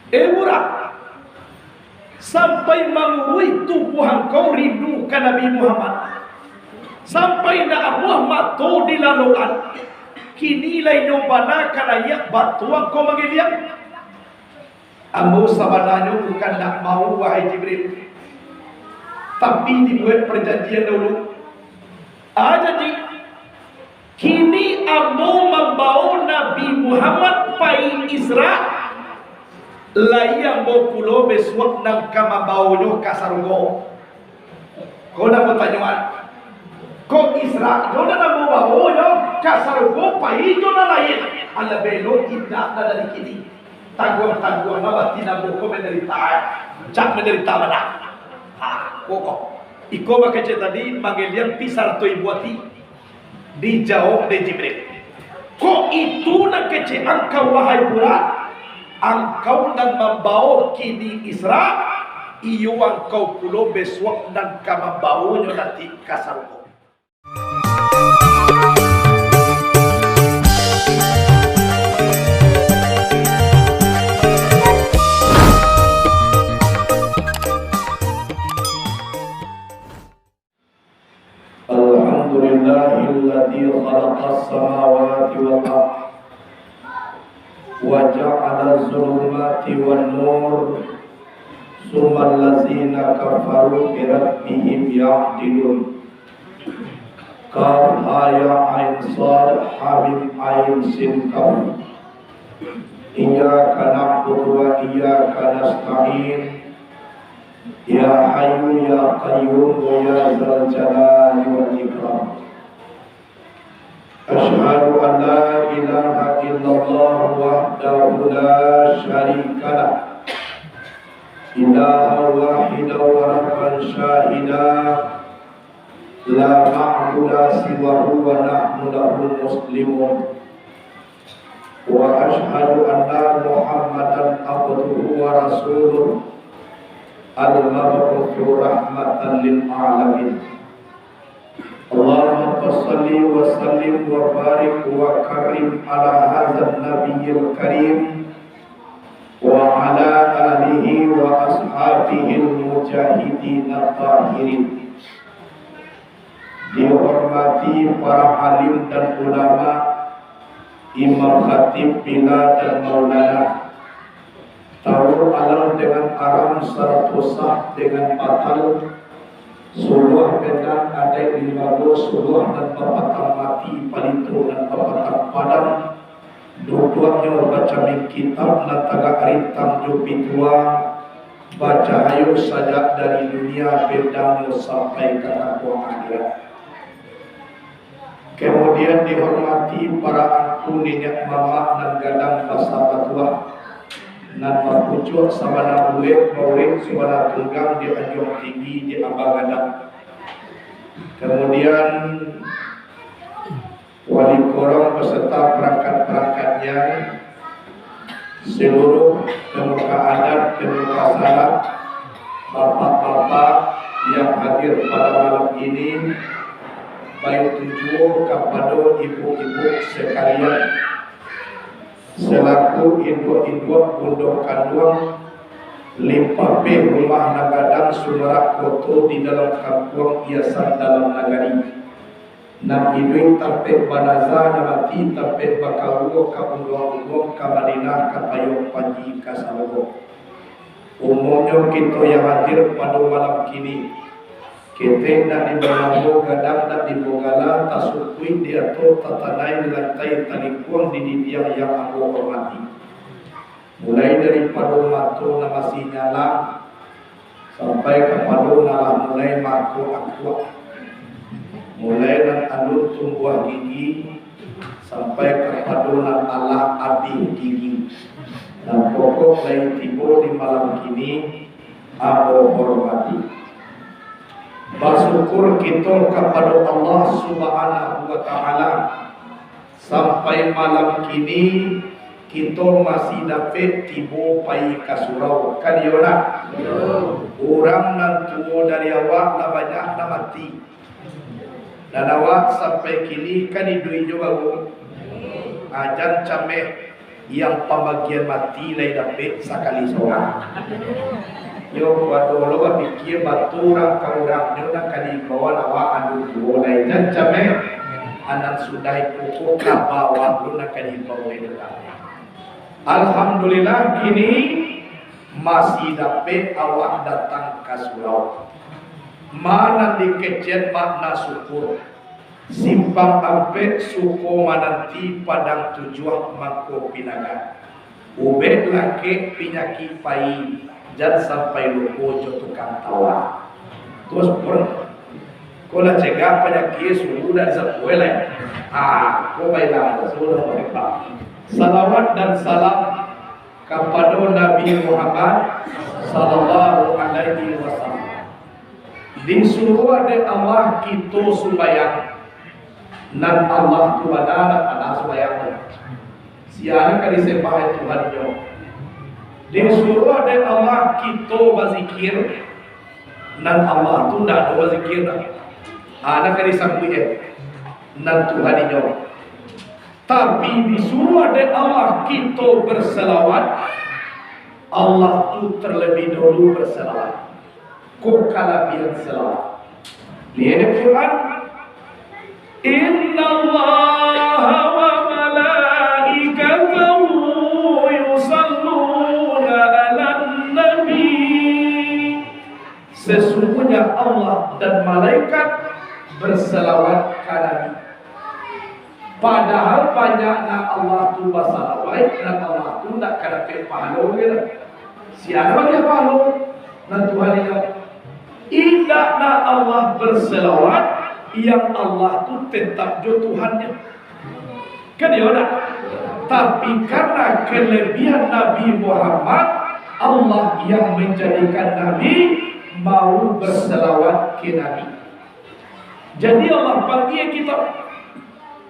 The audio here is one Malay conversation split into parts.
Murah sampai mengurui tubuhan kau rindu ke Nabi Muhammad, sampai na abuah matu di laluan kini lain nyobana kana yak batuang kau mangiliang. Ambo sabananya bukan nak mau wahai Jibril, tapi dibuat perjanjian dulu. Jadi kini ambo membawa Nabi Muhammad pai Isra, lai ambo pulo besok nang kamabawonyo kasarungo. Kau nak bertanyaan, kau Isra jona nang bawonyo kasarungo pai jona lain. Ala belo tidak dari kini. Tangguh-tangguh nama tina boko menderita, cak menderita mana? Boko. Iko bakece tadi manggilian pisar toi buati dijawab de Jibril. Kok itu nak kece engkau wahai burat, engkau dan membawa kini Isra, iyo engkau pulo besok dan kamabawonyo nanti kasarungo. Alhamdulillahilladzi khalaqas samawati wal ardh wa ja'ala az-zulumati wan nur summal ladzina kafaru bi rabbihim ya'dilun. Kaf ya ain sad hamim ain sin kaf. Iyyaka na'budu wa iyyaka nasta'in. Ya Hayyu ya Qayyum ya Dzal Jalali wal Ikram. Asyhadu an la ilaha illallah wahdahu la syarika lah. Ilaha wahidan wa rabban syahida. La ma'budu siwahu wa nahnu lahu muslimun. Wa asyhadu anna Muhammadan abduhu wa rasuluh. Al-Mab'uutsu rahmatan lil alamin. Allahumma shalli wa sallim wa barik wa karim ala hadzal nabiyil karim wa ala alihi wa ashabihi al-mujahidin at-tahirin. Dihormati para alim dan ulama, imam khatib bila dan maulana, tahu alam dengan aram serta sah dengan batal, suluh dengan ada 15 suluh dan papatang mati palintu dan papatang padam, dua-duanya baca min kitab dan tagak rintang jupi tua, baca hayo sajak dari dunia bedang sampai ke kampung akhirat. Kemudian dihormati para angku nenek mama dan gadang pasabat tua, nan mapucuk sabana bulik maulik sabana tunggang di anjung tinggi di abagadang. Kemudian wali korong beserta perangkat-perangkatnya, seluruh pemuka adat, pemuka salat, bapak-bapak yang hadir pada malam ini, baik tujuh kepada ibu-ibu sekalian, selaku induk-induk bunduk kandung limpape rumah nagadang Sumerak Koto di dalam kampung Iasan dalam nagari. Nam idui tampe banaza namati tampe bakawo kabundong ka Madinah ka Payung Panji ka Salogo. Umumnya kita yang hadir pada malam kini, kita nak dibangun gadang nak dibogala tasukui diatur tatanai di lantai talikuang di didiang yang aku hormati. Mulai dari padu matu na masih nyala sampai ke padu na mulai matu aqua, mulai dan alur tumbuh gigi sampai ke padu na ala abi gigi. Dan pokok lain tiba di malam kini aku hormati. Bersyukur kita kepada Allah Subhanahu wa Ta'ala sampai malam kini kita masih dapat tiba pai kasurau. Kan ya nak? Orang nan tua dari awak na banyak na mati. Dan awak sampai kini kan hidui juga ajan cameh yang pembagian mati lain dapat sekali seorang. Yo waduh lo pikir batu orang kau orang nyonak kali bawa lawa anu boleh dan jamin anak sudah pokok kabawa lo nak kali bawa itu. Alhamdulillah kini masih dapat awak datang ke surau. Mana dikecet makna syukur. Simpang ampe suko mananti padang tujuan mangko pinaga. Ubed lake pinyaki pai jan sampai lupo jo tukang tawa. Terus pun kola cegah penyaki sudah sepuele. Ko baiklah sudah mereka. Salawat dan salam kepada Nabi Muhammad sallallahu alaihi wasallam. Disuruh oleh Allah kita supaya nan Allah Tuhan pada supaya siapa kali sembah Tuhan yo. Disuruh oleh Allah kita berzikir nan Allah tu nak berzikir dah. Anak kali sampai nan Tuhan yo. Tapi disuruh oleh Allah kita berselawat. Allah tu terlebih dahulu berselawat. Kau kalabian selawat. Lihat Quran. Inna Allah wa malaikatahu yusalluna ala nabi. Sesungguhnya Allah dan malaikat berselawat ke Nabi. Padahal banyaknya Allah tu berselawat dan Allah tu nak kena pahala gitu. Siapa dia pahala? Dan Tuhan ini indahlah Allah berselawat yang Allah tu tetap jo Tuhannya. Kan ya nak? Tapi karena kelebihan Nabi Muhammad, Allah yang menjadikan Nabi mau berselawat ke Nabi. Jadi Allah panggil kita,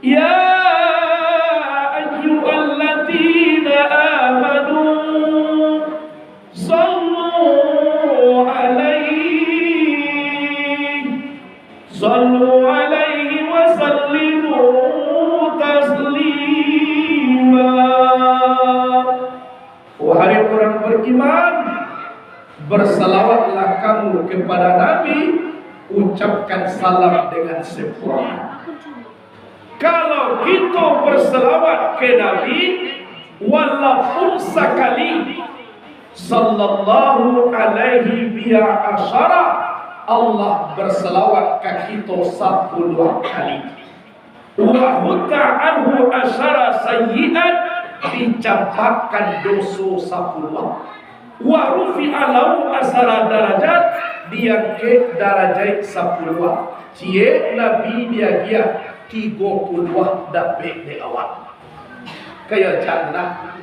ya ayyuhalladzina amanu sallu Sallu alaihi wa sallimu taslima. Wahai orang beriman, bersalawatlah kamu kepada Nabi, ucapkan salam dengan sempurna. Kalau kita bersalawat ke Nabi walaupun sekali, sallallahu alaihi biya asyara, Allah berselawat ke kita 10 kali. Wa hutta anhu asyara sayyi'at, dicampakkan dosa 10. Wa rufi'a lahu asyara darajat, diangkat darajat 10. Cie Nabi dia 30 dapat di awal. Kayak jannah.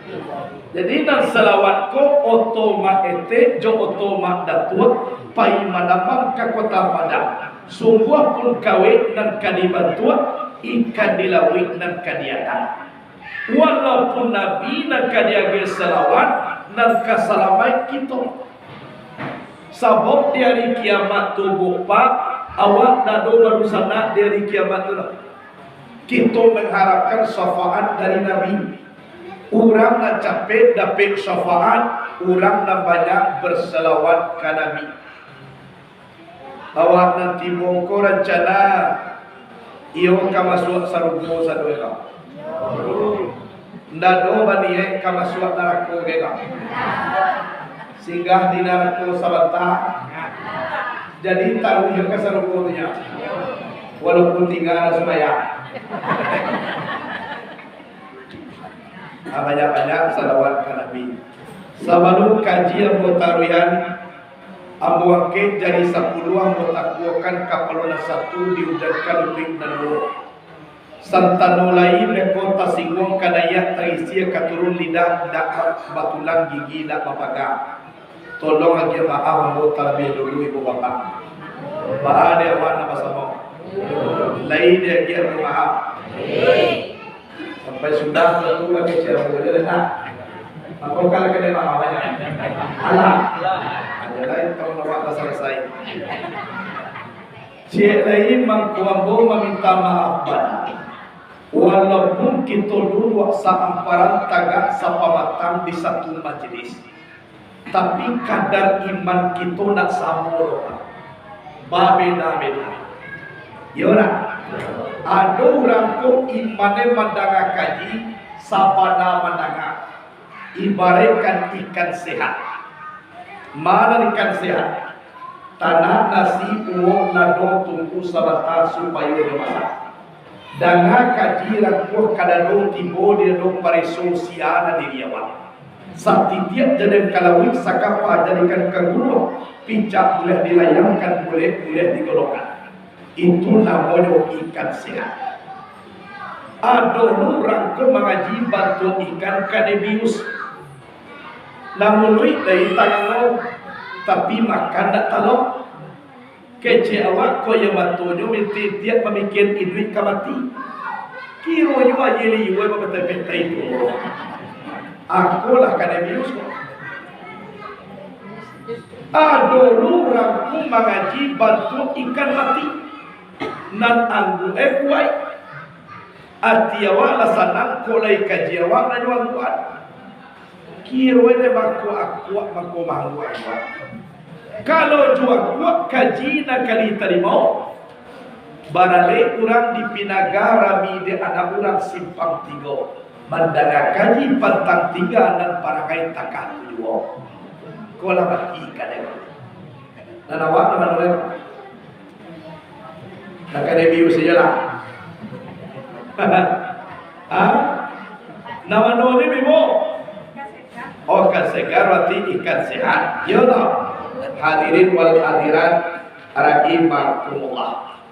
Jadi nan selawat ko otomatis jo otomat datuk pai manapang ke kota Padang. Sungguh pun kawin dan kadibantua ikan dilawit dan kadiatan. Walaupun Nabi dan kadiage selawat dan keselamatan kita. Sebab di hari kiamat tubuh pak awak dado baru sana di hari kiamat tu. Kita mengharapkan syafaat dari Nabi. Orang nak capek dapat syafaat, orang nak banyak berselawat ke Nabi. Awak nanti mongko rencana iyo ka masuk sarugmo sa duha. Ndado baniye ka masuk neraka gega. Singgah di neraka sabata. Jadi tahu yo ka sarugmo nya. Walaupun tinggal semaya. Banyak-banyak salawat ke Nabi. Sebelum kajian mutaruyan ambu angket jadi 10 ambu takwakan kapalona 1 diujankan upik dan loro. Santano lain lekota singong kadaya taisia katurun lidah dak batulang gigi dak papaga. Tolong aja maaf ambu terlebih dulu ibu bapak. Ba ada awan apa sama. Lain dia dia maaf. Sampai sudah tentu lagi cara boleh dah. Apa kalau kena maafnya? Allah. Ada lain kalau nak selesai. Cik lain mangkuambo meminta maaf pada. walaupun kita duduk seamparan tagak sapamatang di satu majelis, tapi kadar iman kita nak sama beda-beda. Ya nak? Ada orang ko imannya mandanga kaji, sabana mandanga. Ibaratkan ikan sehat. Mana ikan sehat? Tanah nasi uang nado tungku sabata supaya dimasak. Danga kaji rakuh kadado tibo dia do parisosiana di diawan. Satitiap jadi kalawik sakapa jadikan kaguru, pincak boleh dilayangkan, boleh digolongkan. Itu namanya ikan sehat. Ada orang ke mengaji bantu ikan kanebius. Namun dari tangan tapi makan tak talok. Kece awak ko yang bantunya minta tiap memikir idrik kamati. Kiro juga yeli yue betul-betul itu. Aku lah kanebius. Ada orang ke mengaji bantu ikan mati. Nan anggu kuai atiawa la sanang kolai kajiawa na juang kuat kiro ene mako akuak mako manggu akuak kalau juang kuat kaji na kali tarimau barale urang di pinagara mi de anak urang simpang tiga mandanga kaji pantang tiga dan parangai takah tujuh kola mati kadang dan awak teman-teman nak review sajalah. Nama noni bibo. Oh, ikan segar berarti ikan sehat. Ya tak? Hadirin wal hadirat rahimakumullah.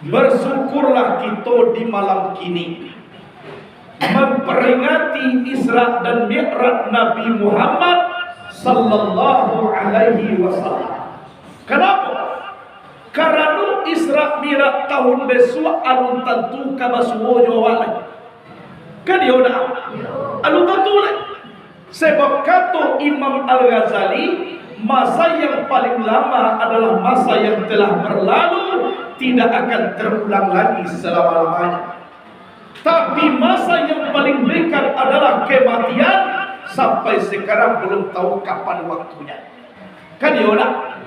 Bersyukurlah kita di malam kini memperingati Isra dan Mi'raj Nabi Muhammad sallallahu alaihi wasallam. Kenapa? Karena Isra Mi'raj tahun besok alun tentu kama semua jawab. Kan dia udah alun tentu lah. Sebab kata Imam Al-Ghazali, masa yang paling lama adalah masa yang telah berlalu, tidak akan terulang lagi selama-lamanya. Tapi masa yang paling dekat adalah kematian, sampai sekarang belum tahu kapan waktunya. Kan dia udah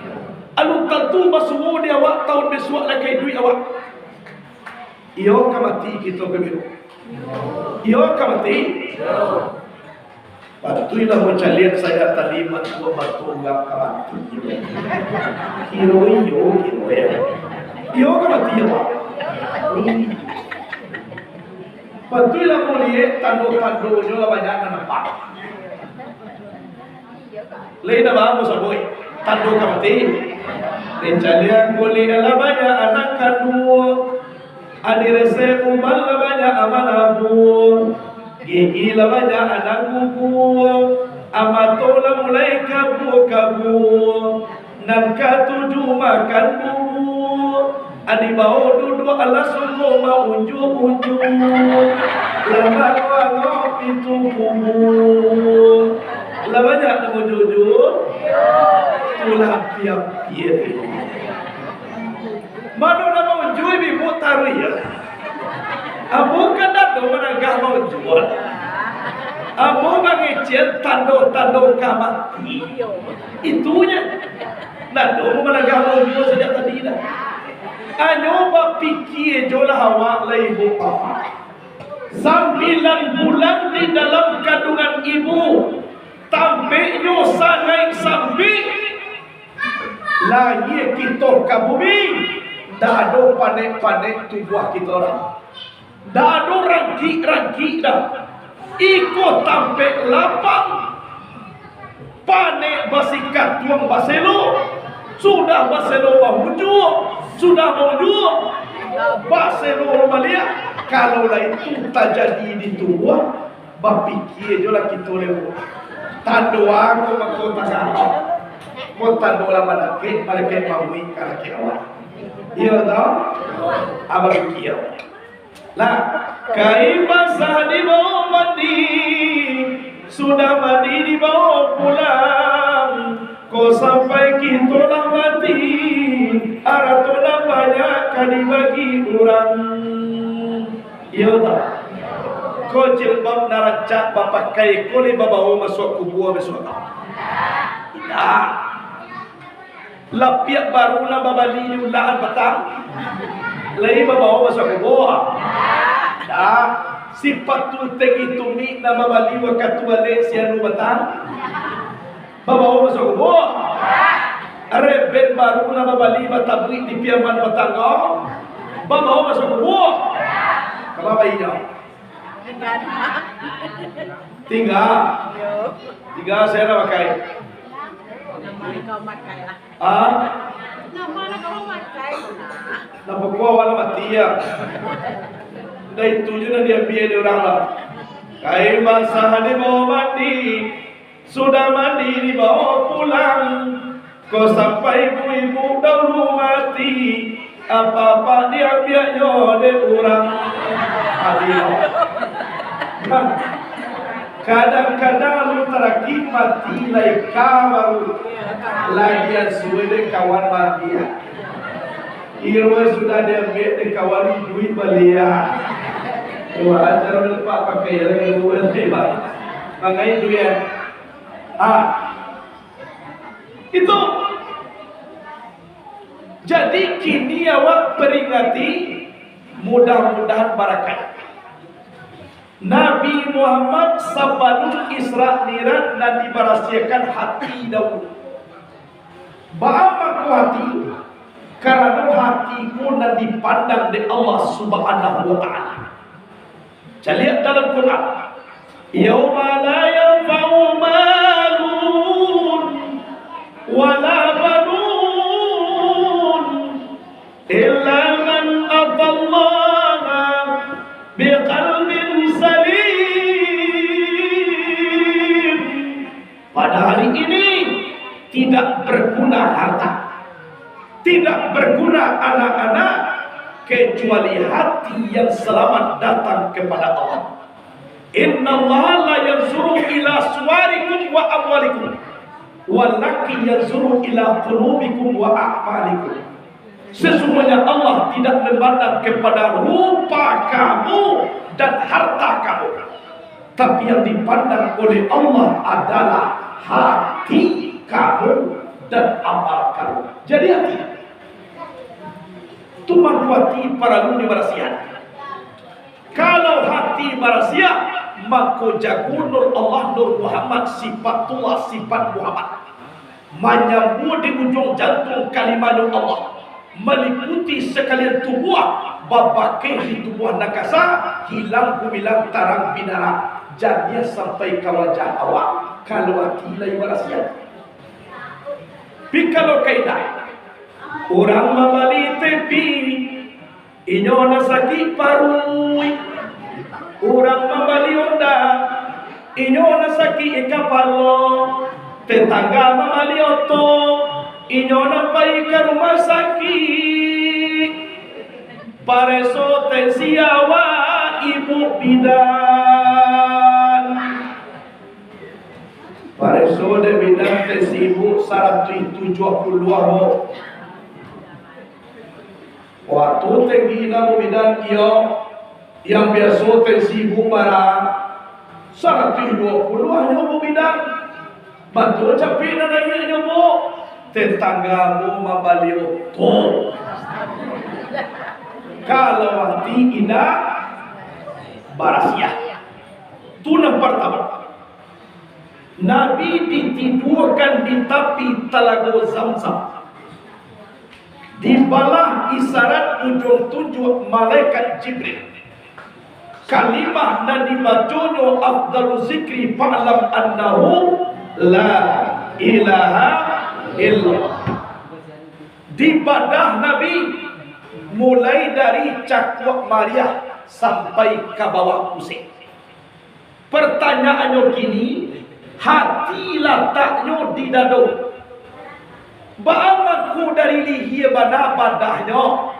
alun tentu masuk dia awak tahun besok lagi duit awak. Iyo kamati kita kebiru. Iyo kamati. Batu ilah macam lihat saya tadi batu enggak kamati. Iyo ya. Iyo kamati awak. Batu ilah boleh tando-tando juga banyak nampak. Lain apa musa boy? Tando kamati. Rencana kulit lah banyak anak kandung, adirese umal lah banyak amanabu, gigi lah banyak anak gugur, amatola mulai kabur, nan katuju makan bubur, adi bau duduk ala suku mau unjuk, lama ngopi bubur, lah banyak nemu jujur. Tulah tiap kiri. Mana nak mau jual bibu taruh ya? Abu kan dah do mana gah mau jual. Abu mengecil tando kamati. Itunya. Nak do mana gah mau jual sejak tadi dah. Anyoba pikir jolah awak lah ibu apa? 9 bulan di dalam kandungan ibu. Tampaknya sangat sampai lahir kita ke bumi, dah ada panek-panek tubuh kita orang, dah ada rangki-rangki dah, ikut tampek lapang, panek basikat tuang baselo, sudah baselo mahujud, sudah mahujud, baselo malia, kalau lah itu tak jadi di tubuh, berfikir je lah kita lewat, tanda aku makota kau. Kota dola malaki maui karaki awak. Iya tau? Abang kiau. Lah, kaibasah di bawah mandi, sudah mandi di bawah pulang. Kau sampai kita lah mati, aratuna banyak kali bagi orang. Iya tak? Kau jilbab naracak pakai kuli babawa masuk kubur besok tak? Tidak. Lapiak baru na babali ulaan petang. Lai babawa masuk kubur. Tidak. Sifat tu tegi tumi na babali wa katuale sianu petang. Babawa masuk kubur. Rebet baru na babali batabrik di piaman petang kau. Babawa masuk kubur. Kenapa iya? Tiga saya nak pakai. Nama kau makai lah. Nama kau makai lah. Nama kau wala mati ya. Dari tujuh na dia biar dia orang lah. Kain basah di bawah mandi, sudah mandi di bawah pulang. Kau sampai ibu-ibu dahulu mati, apa-apa dia biarnya dia orang. Kadang-kadang lu teraki mati lai kawaru lagi suwe de kawan mati ya. Irwa sudah diambil de kawan duit belia. Wah ajar lupa pakai lagi duit tiba. Mangai duit. Itu. Jadi kini awak peringati mudah-mudahan barakat. Nabi Muhammad sabanul Isra Mi'raj dan dibarasiakan hati dahulu. Bagaimana hati? Karena hatiku dan dipandang di Allah Subhanahu wa taala. Saya lihat dalam Quran. Yauma la yanfa'u malun wala banun illa man atallaha biqalbin salim. Pada hari ini tidak berguna harta, tidak berguna anak-anak kecuali hati yang selamat datang kepada Allah. Innallaha la yanzuru ila suwarikum wa amwalikum walakin yanzuru ila qulubikum wa a'malikum. Sesungguhnya Allah tidak memandang kepada rupa kamu dan harta kamu, tapi yang dipandang oleh Allah adalah hati kamu dan amal kamu. Jadi hati itu mengkuati para guru barasiat. Kalau hati barasiat, maka jago nur Allah, nur Muhammad, sifatullah, sifat Muhammad menyambut di ujung jantung kalimat Allah, meliputi sekalian tubuh, babake di tubuh nakasa, hilang kumilang tarang binara, jadinya sampai ke wajah awak. Kalau hati lain barasiat. Kalau kaidah orang membali tepi, inyo nasaki parui. Orang membali onda, inyo nasaki ikapalo. Tetangga membali oto, inyo nampai ke rumah sakit. Pareso tensiawa ibu bidan. Pareso de bidan tensibu 172 waktu tinggi na bidan iyo yang biasa tensibu para 120 hanya bidan. Betul capi na nanya mo tetanggamu membali oto. Kalau hati indah barasiah. Itu yang pertama. Nabi ditidurkan di tepi telaga Zamzam. Di bawah isyarat ujung tunjuk malaikat Jibril. Kalimah dan dibacanya afdalu zikri fa'lam annahu la ilaha illallah. Di badah Nabi mulai dari cakwak Maria sampai ke bawah pusing. Pertanyaannya gini, hati letaknya di dado. Ba'amaku dari lihia bana badahnya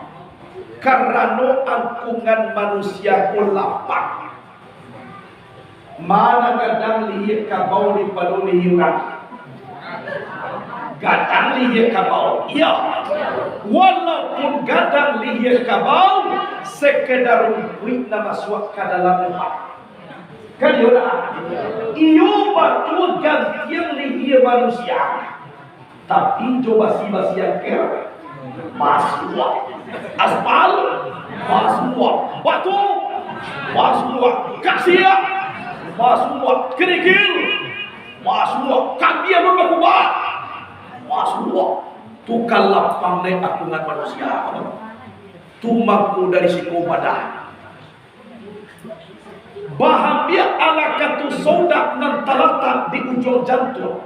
karena angkungan manusia ku lapang. Mana kadang lihia kabau di padu lihiran. gadang lihir kabau. Ya, walaupun gadang lihir kabau, sekedar rumpuit nama suak ke dalam lemak. Kan iyo batu gantian lihir manusia. Tapi coba basi yang kira masuk aspal, masuk batu, masuk kasih, masuk kerikil, masuk kaki yang berubah, masuk tukang lapang dari akungan manusia, tumaku dari siku badan. Bahagia ala katu sodak nan terletak di ujung jantung.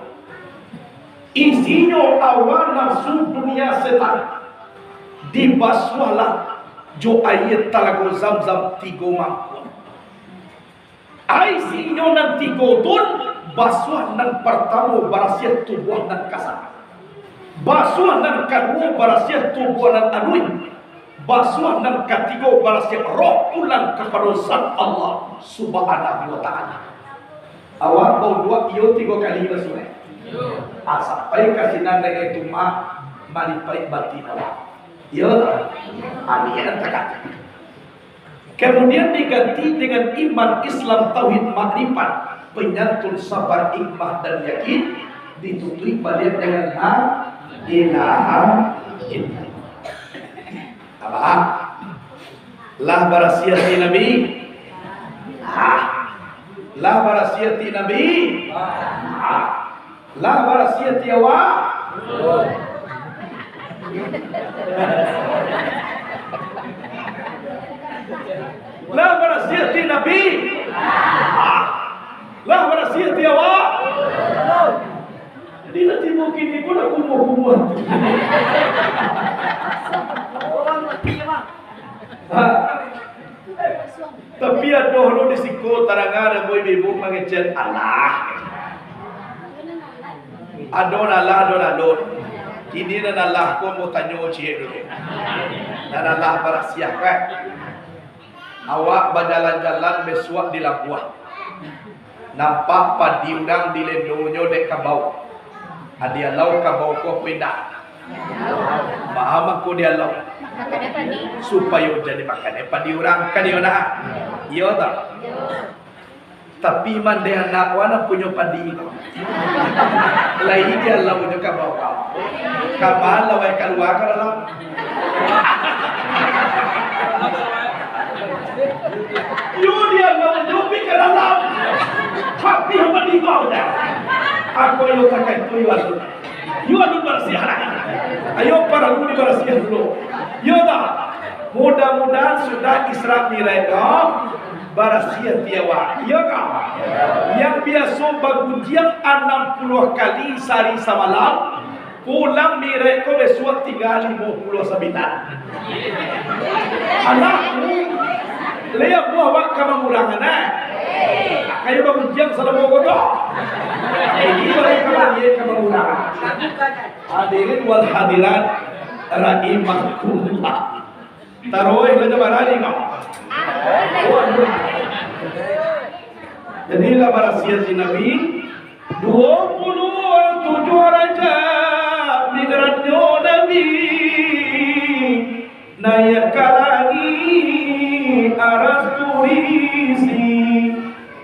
Isinya awan nafsu dunia setan. Dibasuhlah jo ayat talago zam-zam 3 mangkuk. Isinya nan 3 tun basuh nan pertama barasiat tubuh nan kasar. Basuh nan kedua barasiat tubuh nan anui. Basuh nan ketiga barasiat roh pulang kepada Zat Allah Subhanahu wa ta'ala. Awak bau 2 iyo 3 kali basuh. Sampai kasih nanda itu mari baik batin awak. Iya tak? Anian tak. Kemudian diganti dengan iman, Islam, tauhid, makrifat, penyantun, sabar, hikmah dan yakin, ditutupi balik dengan la ilaha illallah. Apa? Lah barasiati Nabi. Lah barasiati Nabi. Lah barasiati awak. Lah barasiati Nabi. Lah barasiati awak. Jadi nanti mungkin ni pun aku mau. Tapi ada lo di siko tarangan boy bibu mangecen Allah. Adon Allah, adon adon. Kini dan Allah ko mau tanya cie dulu. Dan Allah barasiah kan. Awak berjalan-jalan besuak di Labuan. Nampak padi udang di lendonyo dek kabau. Adia lau kabau ko pindah. Paham aku dia lau. Supaya jadi makan padi orang kan dia nak. Iya tak? Tapi man dia anak wana punya padi. Lain dia lau punya kabau kau. Kapan lau keluar ke dalam? Yo dia lau jopi ke dalam. Tapi apa di kau dah? Aku yo takai tu yo adu. Yo adu bersih lah. Ayo para guru bersih dulu. Yo dah. Mudah-mudahan sudah Isra Mi'raj barasiat tiawa. Iya kah? Yang biasa bagudian 60 kali sehari semalam, pulang Mi'raj ko besok 359. Anakmu lihat buah wak kemangurangan kayak bagudian selama godo. Ini mereka dia kemangurangan. Hadirin wal hadirat rahimakumullah. Taruh yang lagi barani kau. Jadi lah barasiat Nabi 27 raja migranyo Nabi naik kalangi aras turisi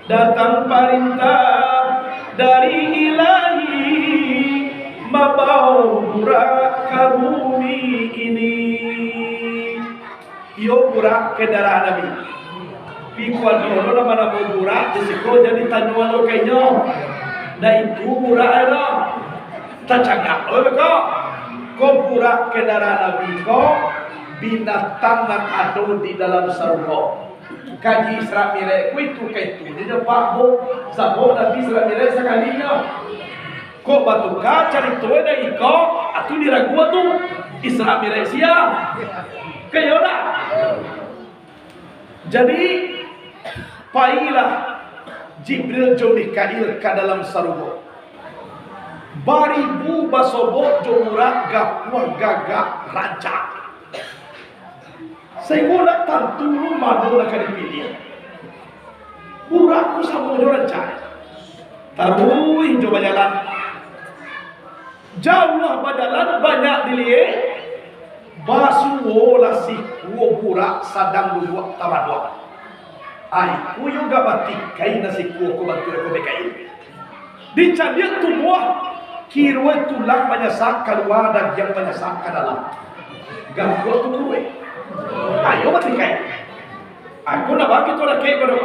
datang perintah dari ilahi membawa burak ke bumi ini. Yo burak ke darah Nabi. Pikuan dulu nama nama burak disiko jadi tanyuan lo kayaknya. Dah itu burak ada. Tak cakap lo kok. Kau burak ke darah Nabi kau binatang yang ada di dalam surga. Kaji Isra Mi'raj itu dia pak bo sabo Nabi Isra Mi'raj sekalinya. Kau batu cari tuwe dari kau atu diragu tu Isra Mi'raj sia. Kayola. Jadi pailah Jibril jo Mikail ke dalam surga. Baribu basobot jo murak gapuah gagak rancak. Sehingga nak tentu rumah nak dipilih. Burakku sama jo rancak. Taruhin coba jalan. Jauh badalan banyak dilihat. Basuo lah si kuo burak sadang dua tamadwa. Ai ku juga batik kain nasi kuo ko bantu ko bekai. Di cadia tubuh kirwe tulang banyasak keluar dan yang banyasak ke dalam. Ganggu tu kuwe. Ayo batik kain. Aku nak bagi tu nak kain pada.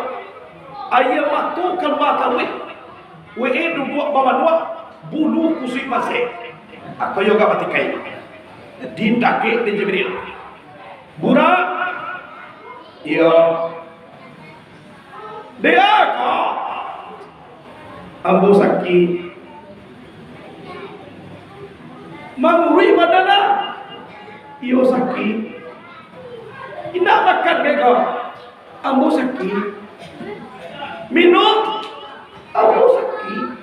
Ayo matu keluar kawe. We edu buat bawa bulu kusui masih. Aku juga batik kain. Dindake di Jibril. Burak. Iya. Dia kau. Ambo sakit. Manguri badana. Iyo sakit. Indah makan bego. Ambo sakit. Minum. Ambo sakit.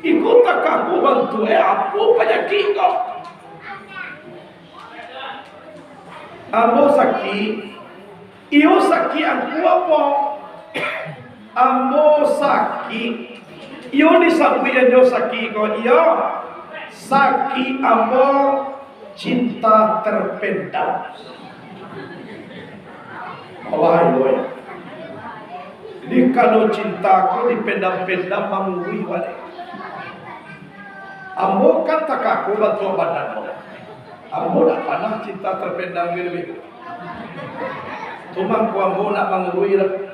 Ikut tak aku bantu apa penyakit kau? Ambo sakit. Iyo sakit aku apa? Ambo sakit. Iyo disabui aja sakit kau. Iyo sakit ambo cinta terpendam. Allah ya. Jadi kalau cintaku dipendam-pendam menguri balik. Ambo kan tak aku bantu badan. Ambo tak pernah cinta terpendam gitu. Cuma ku ambo nak mengurui lah.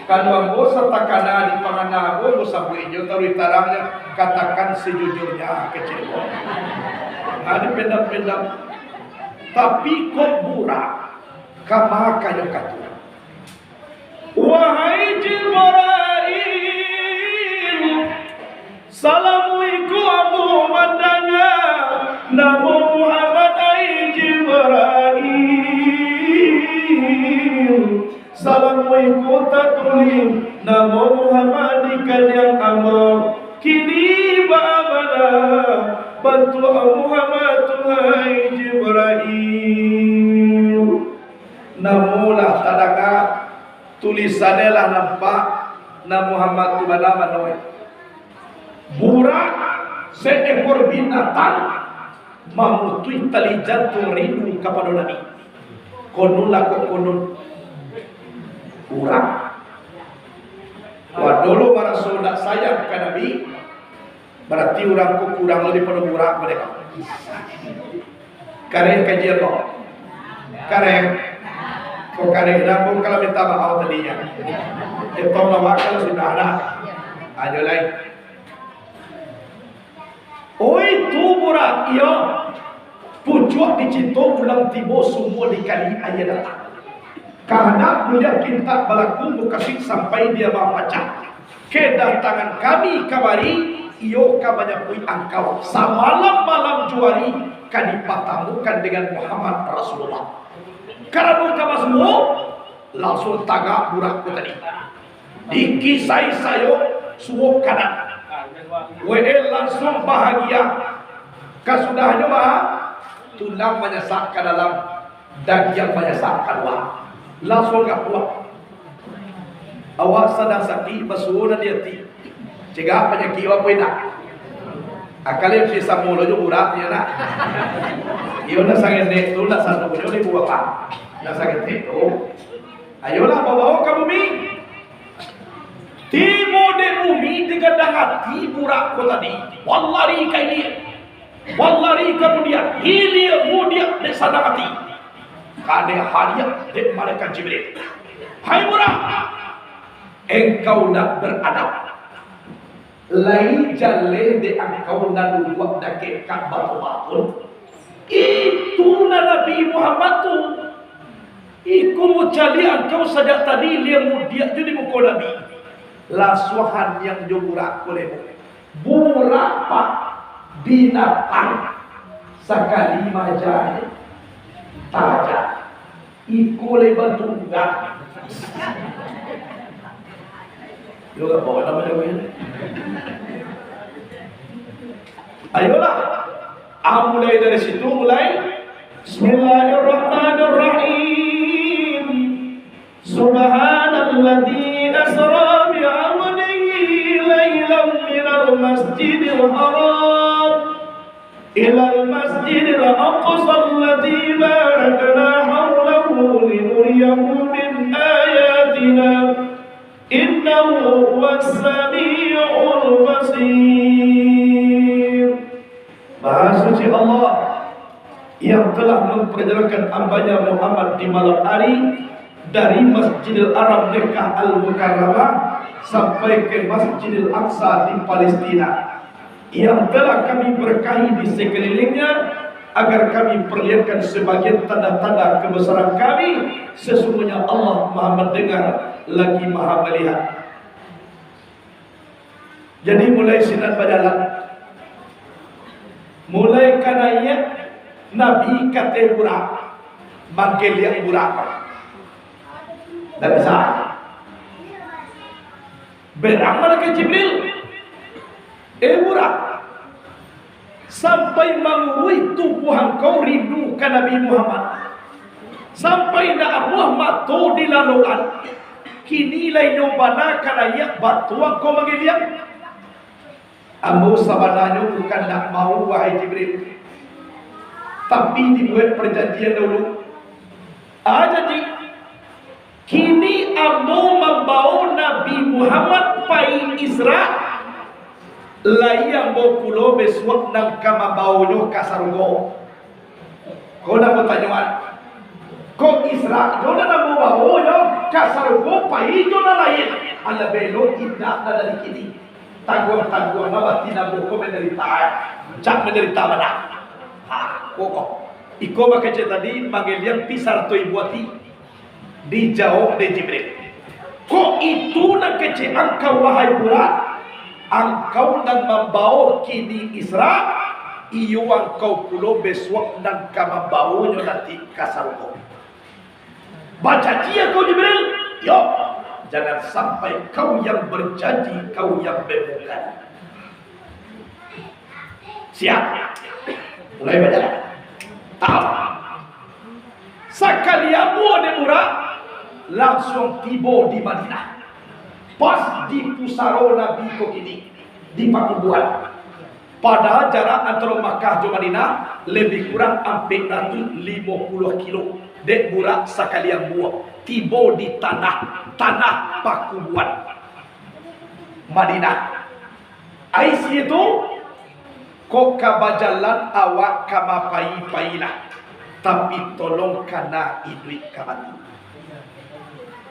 Kalau ambo setakana di pangana ambo sabui jo taruh tarangnya katakan sejujurnya kecil. Ada pendam-pendam. Tapi kok burak kama kayo katu. Wahai Jibril, salamualaikum Abu Madanya, Nabi Muhammad ai Jibril. Salamualaikum tatuli, Nabi Muhammad dikalian amor. Kini ba'amana, bantu Abu Muhammad ai Jibril. Namulah tadaka tulisannya lah nampak Nabi Muhammad tu bana manoi. Burak seekor binatang memutui tali jantung rindu kepada Nabi. Konunlah kok konun burak. Wah dulu para saudara sayang ke Nabi, berarti orang kok kurang lebih pada burak mereka. Karena kajian lo, karena kok karena nabung kalau minta maaf tadinya. Itu lawak kalau sudah ada. Ayo lagi. Oi tu burak iyo pucuk dicinta ulang tibo semua dikali ayat datang. Karena beliau kintak balaku kasih sampai dia baca. Kedatangan kami kabari iyo kabanya pui angkau samalam-malam juari kadipatamukan dengan Muhammad Rasulullah. Karena kamu semua langsung tagak burakku tadi. Dikisai sayo suwo kanan. WL langsung bahagia. Kasudahnya mah tulang menyesak ke dalam daging menyesak keluar. Langsung gak kuat. Awak sedang sakit basuh dan diati. Cegah penyakit apa nak? Akalnya bisa mulu juga buraknya nak. Iyo na sakit itu nak satu punya ni buat apa? Na sakit itu. Ayolah bawa ke bumi. Tibo de bumi digadang hati burak ko tadi. Wallari kaini. Wallari kemudian hilir mudia de sadang hati. Kade hariya de malaikat Jibril. Hai burak. Engkau nak beradab. Lain jalan de engkau nak buat dake kat batu-batu. Itu Nabi Muhammad tu. Iku mucali engkau saja tadi dia mudia jadi muka Nabi. Lasuhan yang juburak olehmu. Burak pak binatang sekali majah tajam. Iku lebar tunggang. Juga bawa nama dia. Ayolah. Mulai dari situ mulai. Bismillahirrahmanirrahim. Subhanalladzi asra bi 'abdihi lailan minal masjidil haram ila al-masjidil aqsa alladhi barakna hawlahu linuriyahu min ayatina innahu huwas sami'ul basir. Maha suci Allah yang telah memperjalankan hambanya Muhammad di malam hari dari Masjidil Haram Mekah Al-Mukarramah sampai ke Masjidil Aqsa di Palestina, yang telah kami berkahi di sekelilingnya agar kami perlihatkan sebagian tanda-tanda kebesaran kami. Sesungguhnya Allah Maha mendengar lagi Maha melihat. Jadi mulai sinar berjalan, mulai kananya Nabi kata burak, manggil yang burak, tak bisa. Beramal ke Jibril, burak, sampai mengurui tubuh engkau rindu ke Nabi Muhammad, sampai nak Muhammad tu dilaluan, kini lai nyobana kanaya batu engkau manggil yang. Ambo sabananya bukan nak mau wahai Jibril, tapi dibuat perjanjian dulu. Jadi kini ambo membawa Nabi Muhammad pai Isra, lai ambo kulo besok nang kama bawonyo kasargo. Kau nak bertanyaan, kau Isra jona nang bawonyo kasargo pai jona lain. Ala belo tidak dari kini. Tangguh-tangguh nama tidak buku menderita, cak menderita mana? Pokok. Iko makanya tadi manggil yang pisar tu ibuati dijawab de Jibril. Kok itu nak kece engkau wahai burak, engkau nak membawa kini Isra, iyo engkau pulau besok dan kama bawanya nanti kasarko. Baca dia kau Jibril, yo. Jangan sampai kau yang berjanji, kau yang berbukan. Siap? Mulai berjalan. Tahu? Sekalian de murah, langsung tiba di Madinah. Pas di pusaro Nabi Kokini, di Pakubuan. Pada jarak antara Makkah dan Madinah lebih kurang hampir 50 kilo. Dek burak sekalian buah tiba di tanah Pakubuan Madinah. Ais itu kok kabajalan awak kama pai-pailah, tapi tolong kana iduit kamati.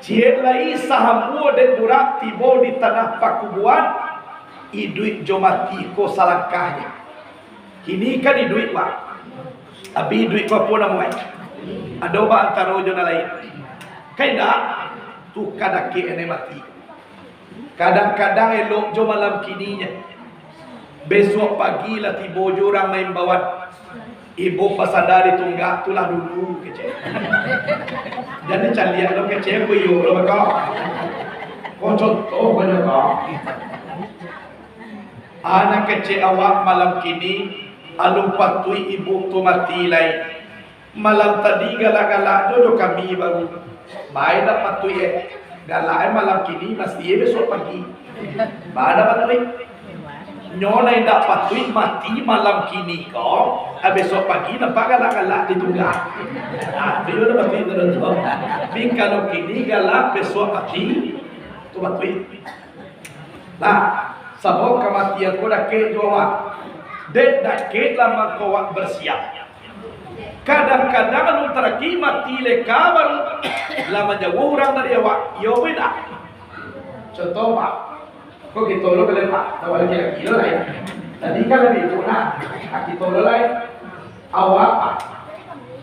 Cik lai sahambu dek burak tiba di tanah Pakubuan, iduit jomati ko salangkahnya. Kini kan iduit pak, abi iduit apa namanya? Ada apa antara ujung lain? Kaidah tu kadang ene mati. Kadang-kadang elok jo malam kininya. Besok pagi lah tiba jo orang main bawa. Ibu pasadari tunggak tulah dulu kece. Jadi calian lo kece kuyo lo baka. Kau contoh banyak kau. Anak kece awak malam kini alum patui ibu tu mati lain. Malam tadi galak-galak jodoh kami baru baik dapat tu galak malam kini masih besok pagi baik dapat tu nyona dapat tu mati malam kini kau besok pagi nampak galak-galak ditunggak. Dia dapat tu terus bing kalau kini galak besok mati tu mati lah sabok kematian kau dah ke jawab dek dah ke lama kau bersiap. Kadang-kadang anu teraki mati leka baru lama jauh orang dari awak yo beda. Contoh pak, kok kita lo boleh pak, awal kira-kira lain. Tadi kan lebih kurang, kita lo lain awak pak,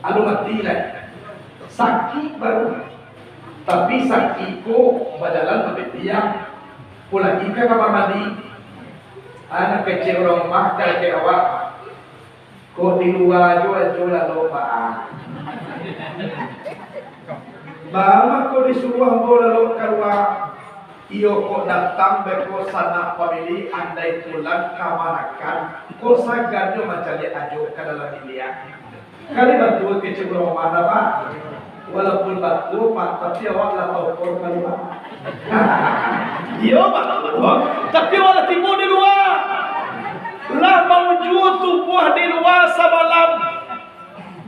anu mati lain. Sakit baru, tapi sakitku berjalan sampai dia pulang ikan kamar mandi. Anak kecil orang mah kalau awak. Kok di luar jual lupa. Bama kok disuruh bola lo keluar. Iyo kok datang beko sana pamili andai pulang kamanakan. Kok sagadnya macam dia ajo ke dalam dia. Kali betul kecil mana pak. Walaupun betul pak, tapi awak lah tahu kor keluar. Iyo pak, tapi awak timbul di luar.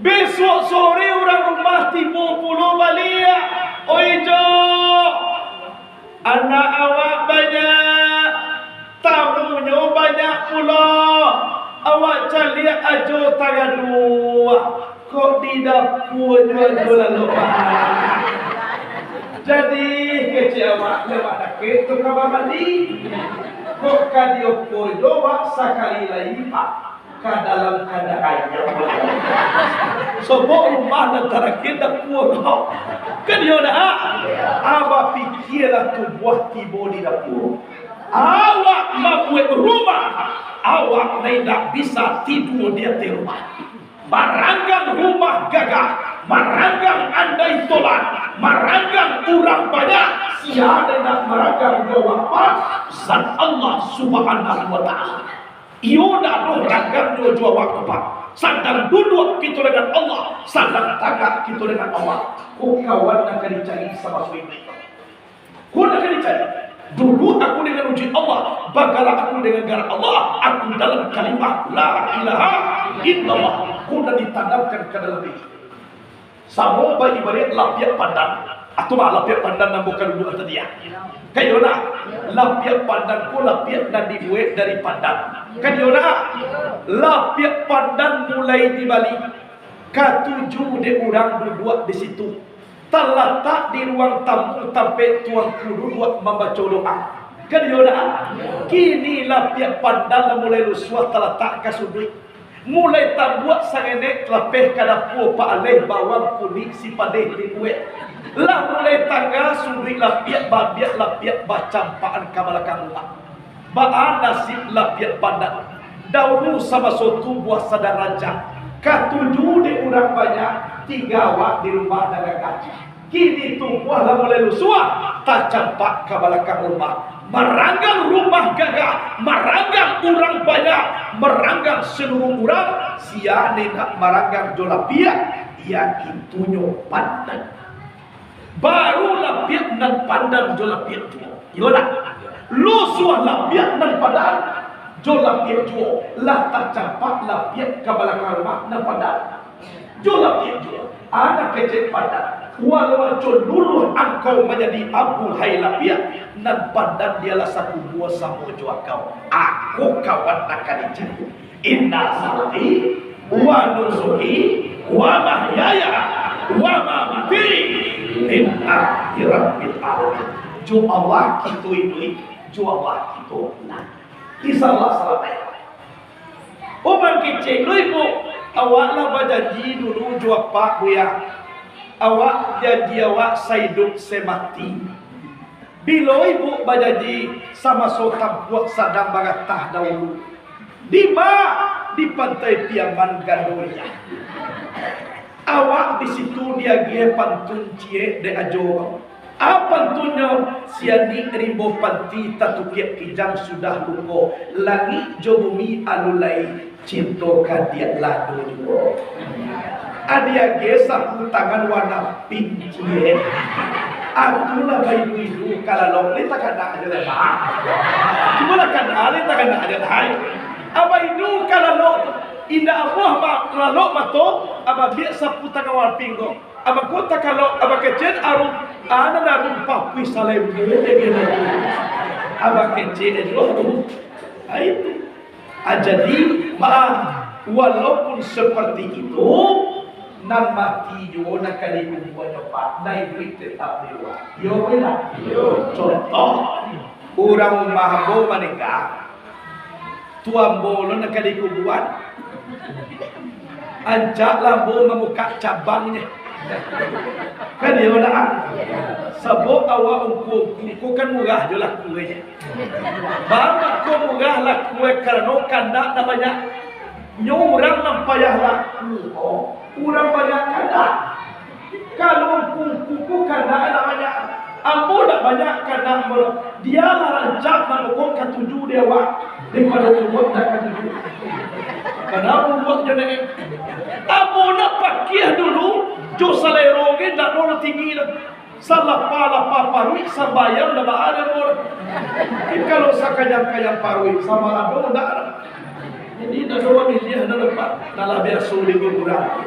Besok sore orang rumah timbul pulau balik. Oi Jo, anak awak banyak, tamunya banyak pulau. Awak cari ajo tangan dua. Kok di dapur jual lalu mahal. Jadi kecil awak lewat dakik tu kabar mandi. Kok kadio podo wak sekali lagi pak ke dalam keadaan yang sebab rumah antara kita pulau kan dia dah apa pikirlah tu buah tibo di dapur. Awak membuat rumah, awak tidak bisa tidur di atas rumah. Maranggang rumah gagah, maranggang andai tolak, maranggang urang banyak, siapa nak maranggang jawab zat Allah Subhanahu wa taala. Iyo dah doh ranggang jawab apa? Sedang duduk kita dengan Allah, sedang tagak kita dengan Allah. Kau kawan nak dicari sama suami. Kau nak dicari. Dulu aku dengan uji Allah, bagalah aku dengan gara Allah, aku dalam kalimah la ilaha illallah. Aku dah ditanamkan ke dalam diri. Sama bayi balik lapiak pandan. Atau mah lapiak pandan yang bukan dulu atau dia. Kayak mana? Lapiak pandan ku lapiak dan dibuat dari pandan. Kan yona? Lapiak pandan mulai dibalik. Ketujuh de orang berdua di situ. Terletak di ruang tamu sampai tuan kudu buat membaca doa. Kan yona? Kini lapiak pandan mulai lusuah terletak ke sudut. Mulai tak buat sangenek lepeh kada pu pa aleh bawang kuning si padeh dibuat. Lah mulai tangga suri lapiak babiak lapiak bacampaan ka belakang rumah. Baan nasib lapiak pandan. Dahulu sama suatu buah sadar raja. Ketujuh di orang banyak, 3 awak di rumah dagang kaji. Kini tu buah lah mulai lusuah, tak campak ke belakang rumah. Meranggang rumah gagah, meranggang orang banyak, meranggang seluruh orang. Siapa nak meranggang jolapia, yang itunya pandan. Baru lapiak dan pandan jolapia tu. Yolah, lusuah lapiak dan pandan jolapia tu. Lah tak campak lapiak ke belakang rumah dan pandan jolapia tu. Anak kecil pandan. Walau dulu engkau menjadi abu hai lapiak dan pandan dialah satu buah sama jua kau. Aku kawan akan dicari. Inna salati wa nusuki wa mahyaya wa mamati lillahi rabbil alamin. Jo Allah kita ini, jo Allah kita nak. Kisah Allah salamai. Orang kecil lu ibu awaklah berjanji dulu jua pak buya. Awak janji awak hidup semati. Bila ibu berjanji sama sotam buat sadang bagatah dahulu. Di pantai Piaman Gandoria. Awak di situ dia gie pantun cie de ajo. Pantunnya siani rimbo panti tatukiak kijam sudah luko. Langit jo bumi alulai cinta kadiat lado juga. Adia gesah tangan warna pink cie. Atulah bayi itu kalau lo tak ada aja dah. Cuma lah kan ada tak ada aja dah. Apa itu kalau lo indah apa lo mato apa biasa putar kawan pinggo. Apa kota kalau apa kecil arum ada narum papi salem dia. Apa kecil itu itu. Jadi walaupun seperti itu. Nan mati juga nak kali buat cepat, naik duit tetap di luar. Yo benar. Contoh, orang mahbo menikah, tuan bolo nak kali buat, anjak lambo membuka cabangnya. Kan dia benar. Sebab awak engkau kan murah je lah kuenya. Bapak kau murah lah kue kerana kandak namanya. Nyorang nampayah laku. Orang banyak kandang. Kalau kuku kandang namanya ambo tak banyak kandang. Dia lah rancak nak ketujuh dia wak. Daripada buat tak ketujuh. Kenapa buat jenis? Ambo nak pakai dulu. Jo salero ke tak ada tinggi dah. Salah pala parui sambayang dah ada orang. Kalau sakayang parui sama lado tak ada. Jadi dah dua miliar dah dapat dalam biasa lebih kurang.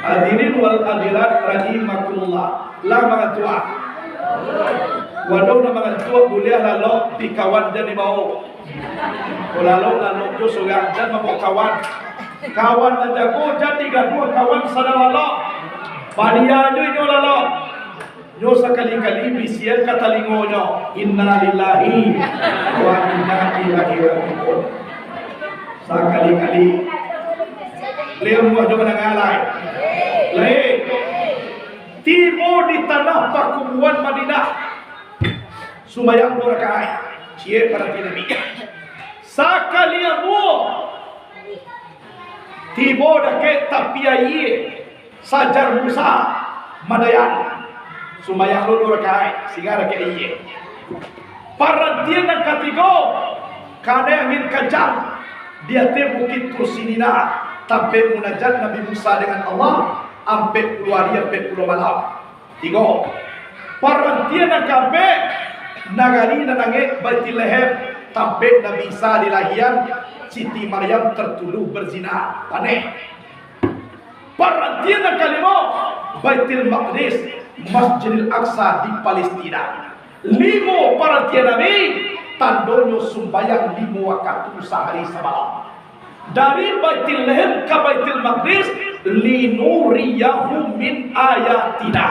Hadirin wal hadirat rahimakumullah. Lah mga tua. Waduh na mga tua boleh lalok di kawan jadi mau. Lalok tu surang dan mau kawan. Kawan na jago jadi gaduh kawan sana lalok. Padia nyo inyo lalok. Nyo sekali-kali bisian katalingo nyo. Inna lillahi wa inna ilaihi raji'un. Sekali-kali lihat muah jo menangalai. Lain. Tibo di tanah perkumpulan Madinah. Sumayang 2 rakaat. Cie para Nabi. Sakalian muah. Tibo dake tapiai sajar Musa Madayan. Sumayang 2 rakaat. Singa dake iye. Parantian ng katigo. Kana angin kajang. Dia te bukit Kursinina sampai munajat Nabi Musa dengan Allah sampai keluar dia sampai pulau malam. 3. Parantian nak sampai nagari na nange Baitlaham sampai Nabi Isa dilahiran Siti Maryam tertuduh berzina. Paneh. Parantian nak kalimo Baitul Maqdis Masjidil Aqsa di Palestina. 5 parantian Nabi tandonyo sumbayang 5 waktu sehari semalam. Dari Baitul Lahim ke Baitul Maqdis linuriyahu min ayatina,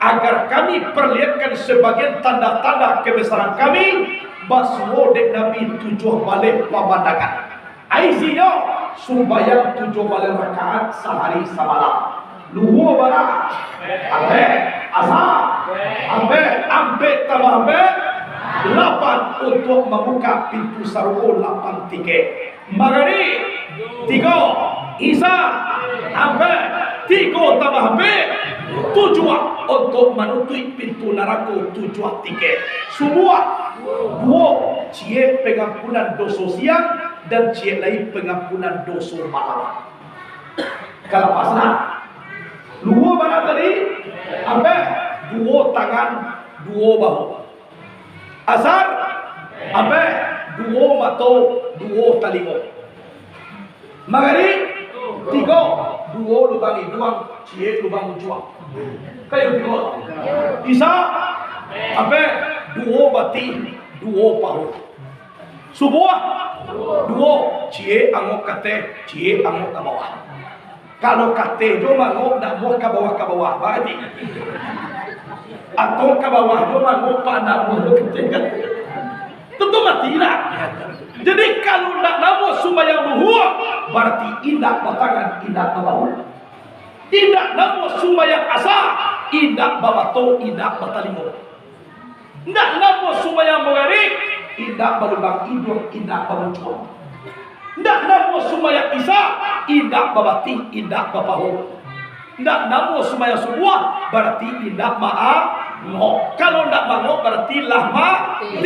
agar kami perlihatkan sebagian tanda-tanda kebesaran kami. Baswo dek Nabi 7 balik pemandangan. Aiziyo sumbayang 7 balik rakaat sehari semalam. Luhu bara ampe asa ampe tambah ampe 8 untuk membuka pintu sarwo 8 tiket. Magari 3 Isa ampe 3 tambah ampe 7 untuk menutup pintu neraka 7 tiket. Semua 2 cie pengampunan dosa siang dan cie lain pengampunan dosa malam. Kalau pasal Luo mana tadi? Ampe 2 tangan 2 bahu. Asar ampe 2 mata 2 talingo. Magari 3 2 lubang hidung cie lubang juang. Kayu 3. Isa ampe 2 bati 2 paru. Subuh 2 cie angok kate cie angok ke bawah. Kalau kate jo mangok nak muah ke bawah berarti. Atau ke bawah jo mangok pak nak muah kate kate. Tentu matilah. Jadi kalau nak namu sumayang luhur berarti indak batangan indak bawah. Indak namu sumayang asa indak babato indak batalingo. Indak namu sumayang mengarik indak balubang hidung indak bamuncul. Ndak namo sumaya isa, indak babati, indak bapaho. Ndak namo sumaya semua, berarti indak ma'a-ngo. Kalau ndak ma'o berarti lah mati.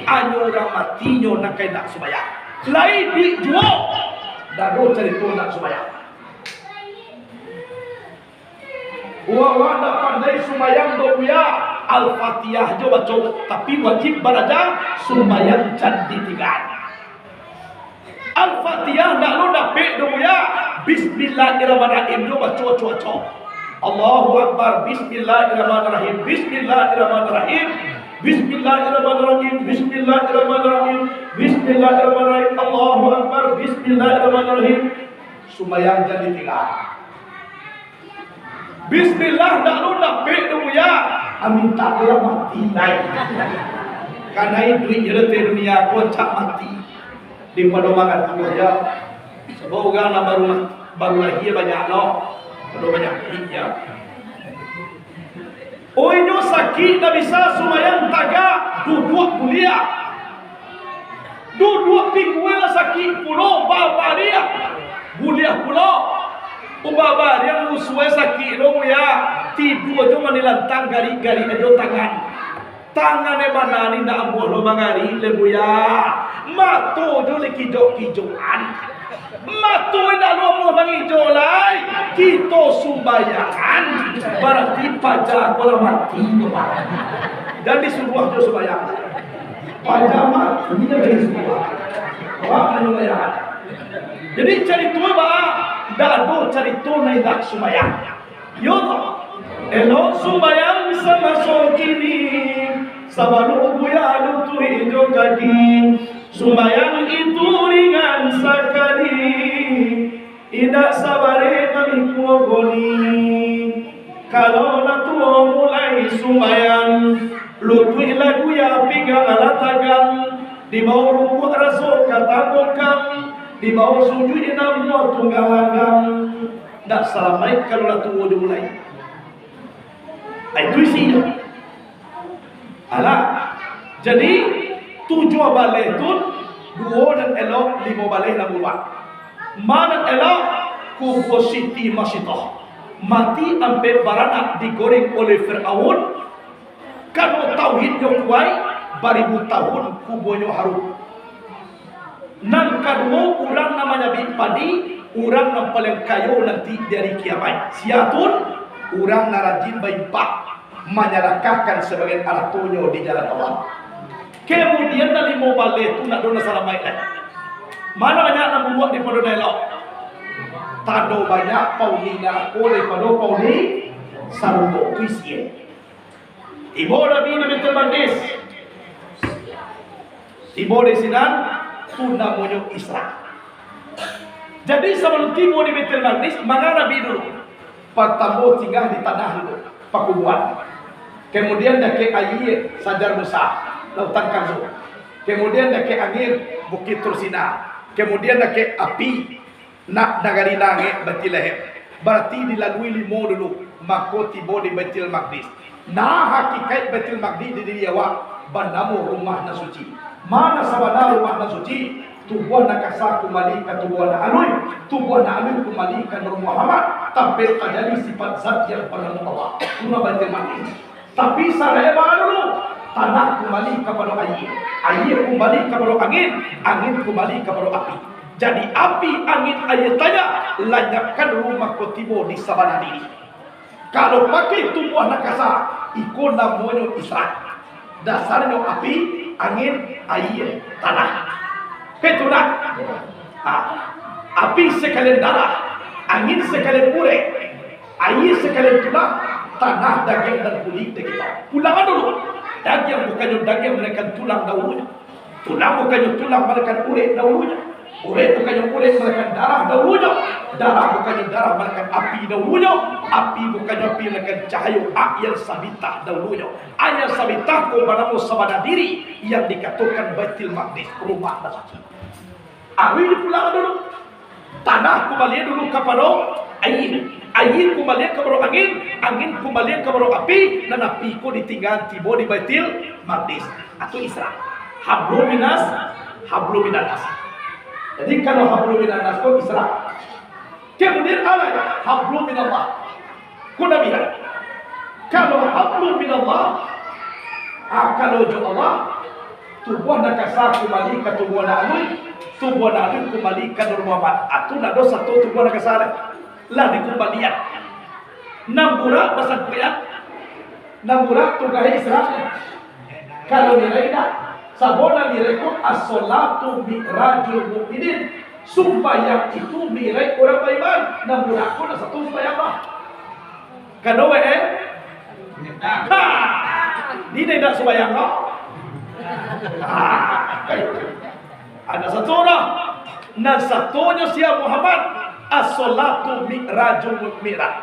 Anyo orang mati nyo nak kay ndak sumaya. Lain di juo, dado cerita ndak sumaya. Wa ndak pandai sumayang do ya Al-Fatihah jo baca, tapi wajib baraja sumayang jadi tiga. Al-Fatihah nak lo dapet dulu ya. Bismillahirrahmanirrahim. Lo baca cuaca. Allahu Akbar. Bismillahirrahmanirrahim. Bismillahirrahmanirrahim. Bismillahirrahmanirrahim. Bismillahirrahmanirrahim. Bismillahirrahmanirrahim. Allahu Akbar. Bismillahirrahmanirrahim. Sumayang jadi 3. Bismillah nak lo dapet dulu ya. Amin tak boleh mati naik. Karena itu duit dunia kocak mati. Di pedomangan itu aja. Sebab orang nak baru lahir banyak loh, baru banyak hijab. Oh ini sakit tak bisa sumayang taga duduk kuliah, duduk tinggal sakit pulau bapa dia, kuliah pulau. Ubaba dia musuh sakit dong ya, tidur cuma nilantang gari-gari aja tangan. Tangan mana ni nak buat lo mangari lebu ya. Mato jo le kijok-kijokan. Mato nak lo mau mangijo lai. Kita sumbayangan berarti pajak kalau mati dan disuruh jo sumbayang. Pajak mati dia dari semua. Wah sumbayangan. Jadi cari tua bah dado cari tunai nak sumayang. Yo elok sumayang sama sokini, sabalu buya lutu hijau kaki. Sumayang itu ringan sekali, tidak sabare kami kuogoni. Kalau natuo mulai sumayang, lutui lagu ya pinggang alatagang, di bawah ruku rasul katakan, di bawah sujud namu tunggalangang. Dak salamai kalau natuo mulai. Itu isinya. Alah, jadi 7 balai itu 2 dan elok 5 balai na buat. Mana elok ku positi masitoh. Mati ampe baranak digoreng oleh Fir'aun. Kalau tauhid yang kuai baribu tahun kubonyo harum. Nang kedua orang namanya padi, orang yang paling kayo nanti dari kiamat. Siatun orang narajin baimpak menyalahkan sebagai artonyo di jalan Allah. Kemudian dari mobile itu nak dona salah baik. Mana banyak nak buat di pada dialog. Tado banyak paulina oleh pada pauli sarubo tuisien. Ibu Nabi Nabi Termandis. Ibu di sini tu namanya Isra. Jadi sebelum tiba di Betul Maqdis, mana Nabi dulu? Pertama tinggal di tanah dulu, pakubuan. Kemudian dake air Sajar Musa, lautan Kanzu. Kemudian dake angin Bukit Tursina. Kemudian dake api nak nagari langit Bethlehem. Berarti dilalui 5 dulu, maka tiba di Betul Maqdis. Nah hakikat Betul Maqdis di diri awak banamu rumah nasuci. Mana sabana rumah nasuci? Tubuh nak kasar kembali ke tubuh nak alui, tubuh nak alui kembali ke Nur Muhammad. Tapi terjadi sifat zat yang pernah Allah. Rumah Betul Maqdis. Tapi saya dulu tanah kembali kepada air, air kembali kepada angin, angin kembali kepada api. Jadi api, angin, air tanya lanyapkan rumah kotibo di sabana diri. Kalau pakai tubuh nak kasar, ikut namanya Isra. Dasarnya api, angin, air, tanah. Ketulah. Api sekalian darah, angin sekalian pure, air sekalian tulang, tanah, daging dan kulit kita. Pulangan dulu. Daging bukannya daging mereka tulang dahulunya. Tulang bukannya tulang mereka pure dahulunya. Pure bukannya pure mereka darah dahulunya. Darah bukannya darah mereka api dahulunya. Api bukannya api mereka cahaya ayat sabitah dahulunya. Ayat sabitah ko banamu sabana diri yang dikatakan Baitul Maqdis, rumah nasuci. Awi pulang dulu. Tanah kembali dulu kepada air. Air kembali kepada angin. Angin kembali kepada api. Dan api ko ditinggal tiba di Baitul Maqdis. Atau Isra. Hablum minas, hablum minanas. Jadi kalau hablum minanas ko Isra. Kemudian Allah hablum minallah. Ko Nabi. Kalau hablum minallah, kalau jo Allah tubuh nak kasar kembali ke tubuh nak alui. Tubuh nak alui kembali ke Nur Muhammad. Atu nak dosa tu tubuh nak kasar. Lah dikembalian. Namburak pasal kuyat. Namburak tu kahai Isra. Kalau nilai dah. Sabona nilai ku as-salatu mi'rajul mu'minin. Sumpah itu nilai orang beriman. Namburak ku nak satu sumpah Allah. Kedua ini tidak sembahyang kau. Ada satu orang. Nah satunya siapa Muhammad. As-salatu mi'rajul mi'raj.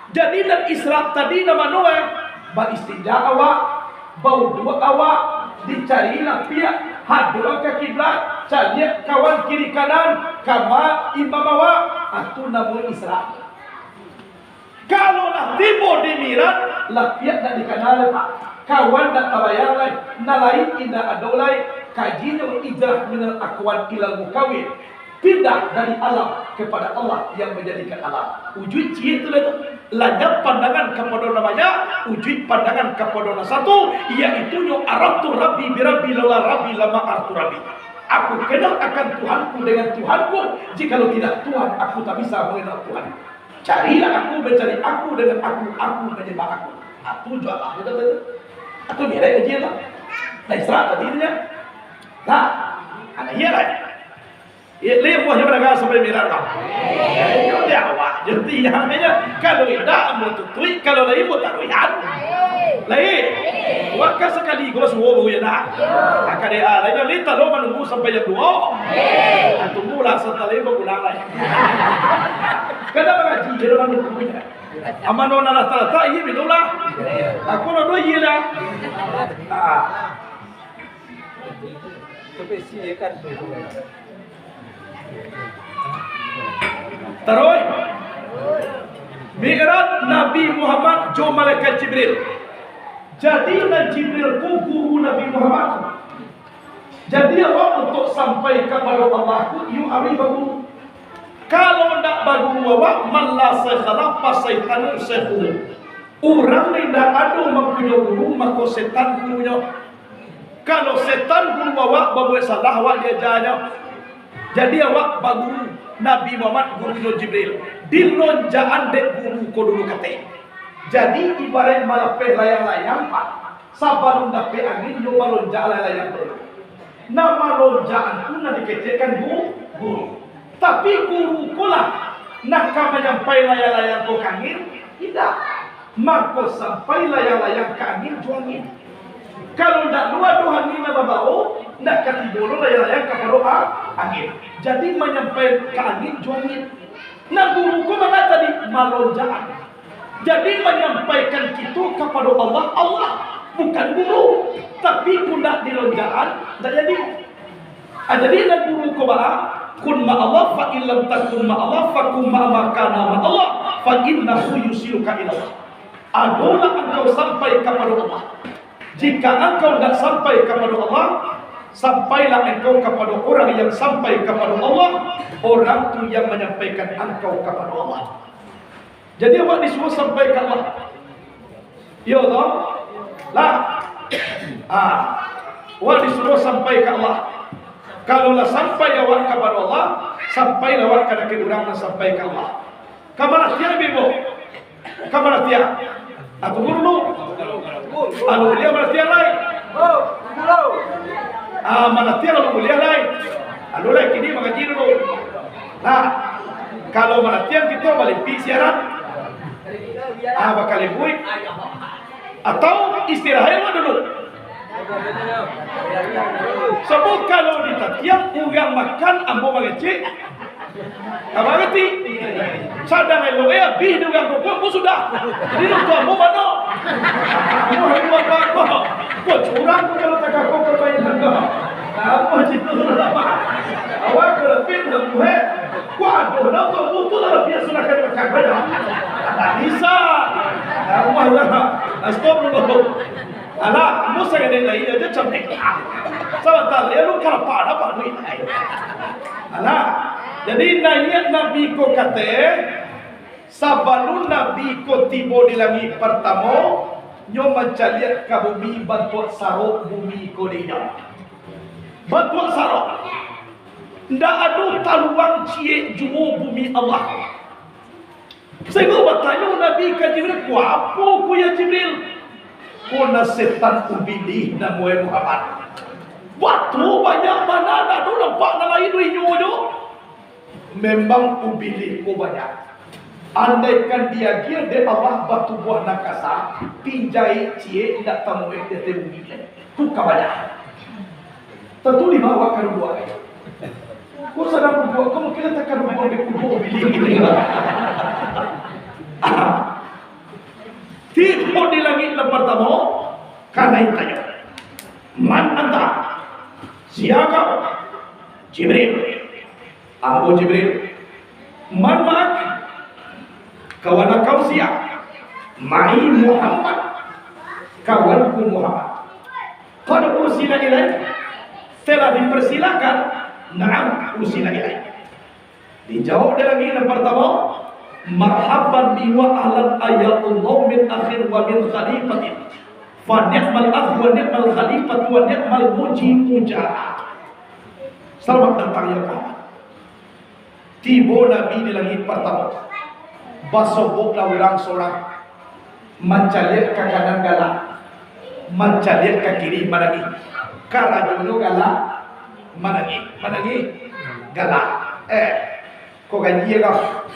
Jadi dan Isra tadi nama Noah. Ba istinja awak, bau dua awak, dicarilah pihak hadura ke kiblat, cari kawan kiri kanan, kama imam awak, itu nama Isra. Kalau lah tiba di mirat, lah pihak nak dikenal pak. Kawan tak tabayang lain, nalain indah adolai, kajinya ijrah minal akwan ilal mukawin. Pindah dari alam kepada Allah yang menjadikan alam. Wujud ciri itu lanyap pandangan kepada namanya, wujud pandangan kepada satu, yaitu yo arabtu rabbi birabbi lala rabbi lama artu rabbi. Aku kenal akan Tuhanku dengan Tuhanku. Jikalau tidak Tuhan, aku tak bisa mengenal Tuhan. Carilah aku mencari aku dengan aku menyembah aku. Aku jual aku kata. Aku nilai aja lah. Nah Isra tadinya. Nah, anak iya lah. Lepas yang mereka sampai mirat kau. Itu dia awak. Jadi yang namanya kalau tidak mau tutui, kalau lain mau taruhan. Lain. Waktu sekali gua semua boleh nak. Akan dia lainnya lita lo menunggu sampai jam 2. Tunggulah setelah itu pulang lagi. Kenapa ngaji dia menunggunya? Amano na tata iya bidola. Aku no do iya lah. Taroy. Mi'raj Nabi Muhammad jo malaikat Jibril. Jadi Jibril ku guru Nabi Muhammad. Jadi awak untuk sampai kepada Allah ku you ari bagu. Kalau tidak bagu awak malah sekhalah pasaitan sekhu. Orang tidak ada mempunyai guru maka setan gurunya. Kalau setan guru awak berbuat salah awak dia jaya. Jadi awak bagu Nabi Muhammad guru Jibril. Dilonjaan dek guru ko dulu kate. Jadi ibarat malapeh layang-layang pak. Sabarun dape angin yo balonja layang dulu. Nama lonjaan tu nak dikecekkan guru. Tapi guru pula nak menyampai layang-layang ke angin tidak. Maka sampai layang-layang ke angin juangin. Kalau nak dua angin nak bawa nak katibolo layang-layang ke pada angin. Jadi menyampai ke angin juangin. Nah guru ku mana tadi malonjaan. Jadi menyampaikan itu kepada Allah bukan guru, tapi pundak dilonjaan tak jadi. Jadi nak guru ku kun ma Allah fa illam takun ma Allah fa kun ma kana ma Allah fa innahu yusiluka ila Allah. Adalah engkau sampai kepada Allah. Jika engkau tidak sampai kepada Allah, sampailah engkau kepada orang yang sampai kepada Allah, orang tu yang menyampaikan engkau kepada Allah. Jadi awak disuruh sampai ke Allah. Ya toh? Lah. Awak disuruh sampai ke Allah. Kalaulah sampai awak kepada Allah, sampailah awak kepada orang yang sampai ke Allah. Kamana tiang bibo? Kamana tiang? Atau guru? Anu dia mana tiang lain? Mana tiang anu mulia lain? Anu lain kini mengaji dulu. Nah, kalau mana tiang kita balik pi siaran. Bakal ibuy atau istirahat dulu. Sebab kalau ditatiang ugang makan ambo mangecik apa ngerti? Sadang elo bih ugang kokok sudah. Jadi lu tu ambo mana? Ambo hari apa? Kok curang tu kalau tak kau kerbain harga. Ambo situ apa? Awak kerepit lembu Waduh, nak tu butuh lah biasa nak kena makan banyak. Tak bisa. Allah lah. Astagfirullah. Alah, musa kena lagi aja camik. Sebentar, ya lu kalau pada apa duit? Alah, jadi nanya Nabi ko kate, sabalun Nabi ko tibo di langit pertama, nyo mencaliat ke bumi bantuan sarok bumi ko dia. Bantuan sarok. Tidak ada taluang cie juo bumi Allah. Saya bertanya Nabi ke Jibril, apa ku ya Jibril? Ku setan ubili nama Muhammad. Waktu banyak mana ada tu nampak nak lain duit nyodo. Memang ubili ku banyak. Andaikan dia gil de Allah batu buah nakasa, pinjai cie tidak tamu dia ubili. Tu kabanyak. Tentu lima wakar dua. Kau sadar berbuat, kamu kira takkan berbuat berkumpul bilik. Tiba di langit yang pertama, karena tanya, man anta? Siapa? Jibril. Abu Jibril. Man mak? Kawan kau siap? Mai Muhammad. Kawanku Muhammad. Qad ursila ilaih. Telah dipersilakan. Naam usila ilaih. Dijawab dia lagi yang pertama, marhaban bi wa ahlan ayatullah min akhir wa min khalifatin. Fa ni'mal akh wa ni'mal khalifat wa ni'mal mujibuja. Selamat datang ya Muhammad. Tiba Nabi di langit pertama. Basoboklah orang seorang mencaliat ke kanan galak, mencaliat ke kiri managi. Karajono galak managi. galak. Ko gaji kau.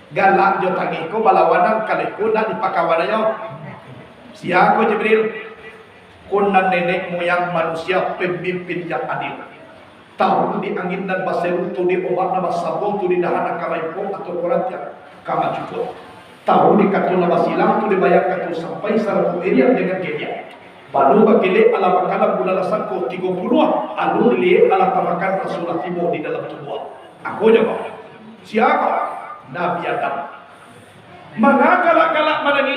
Galak jo tangi ko balawanan kali ko nak dipakawan ayo. Sia ko Jibril. Kunan nenek moyang manusia pemimpin yang adil. Tahu di angin dan basel tu di obat nama sabong tu di dahan kamaipo atau koran tiap kama cukup. Tahu di katu nama silang tu dibayar katu sampai 100 area dengan gedia. Baru bakile ala makanan bulan sangko 30 alu li ala makan Rasulullah Timur di dalam tubuh. Aku jawab. Siapa? Nabi Adam. Mana galak-galak mana ni?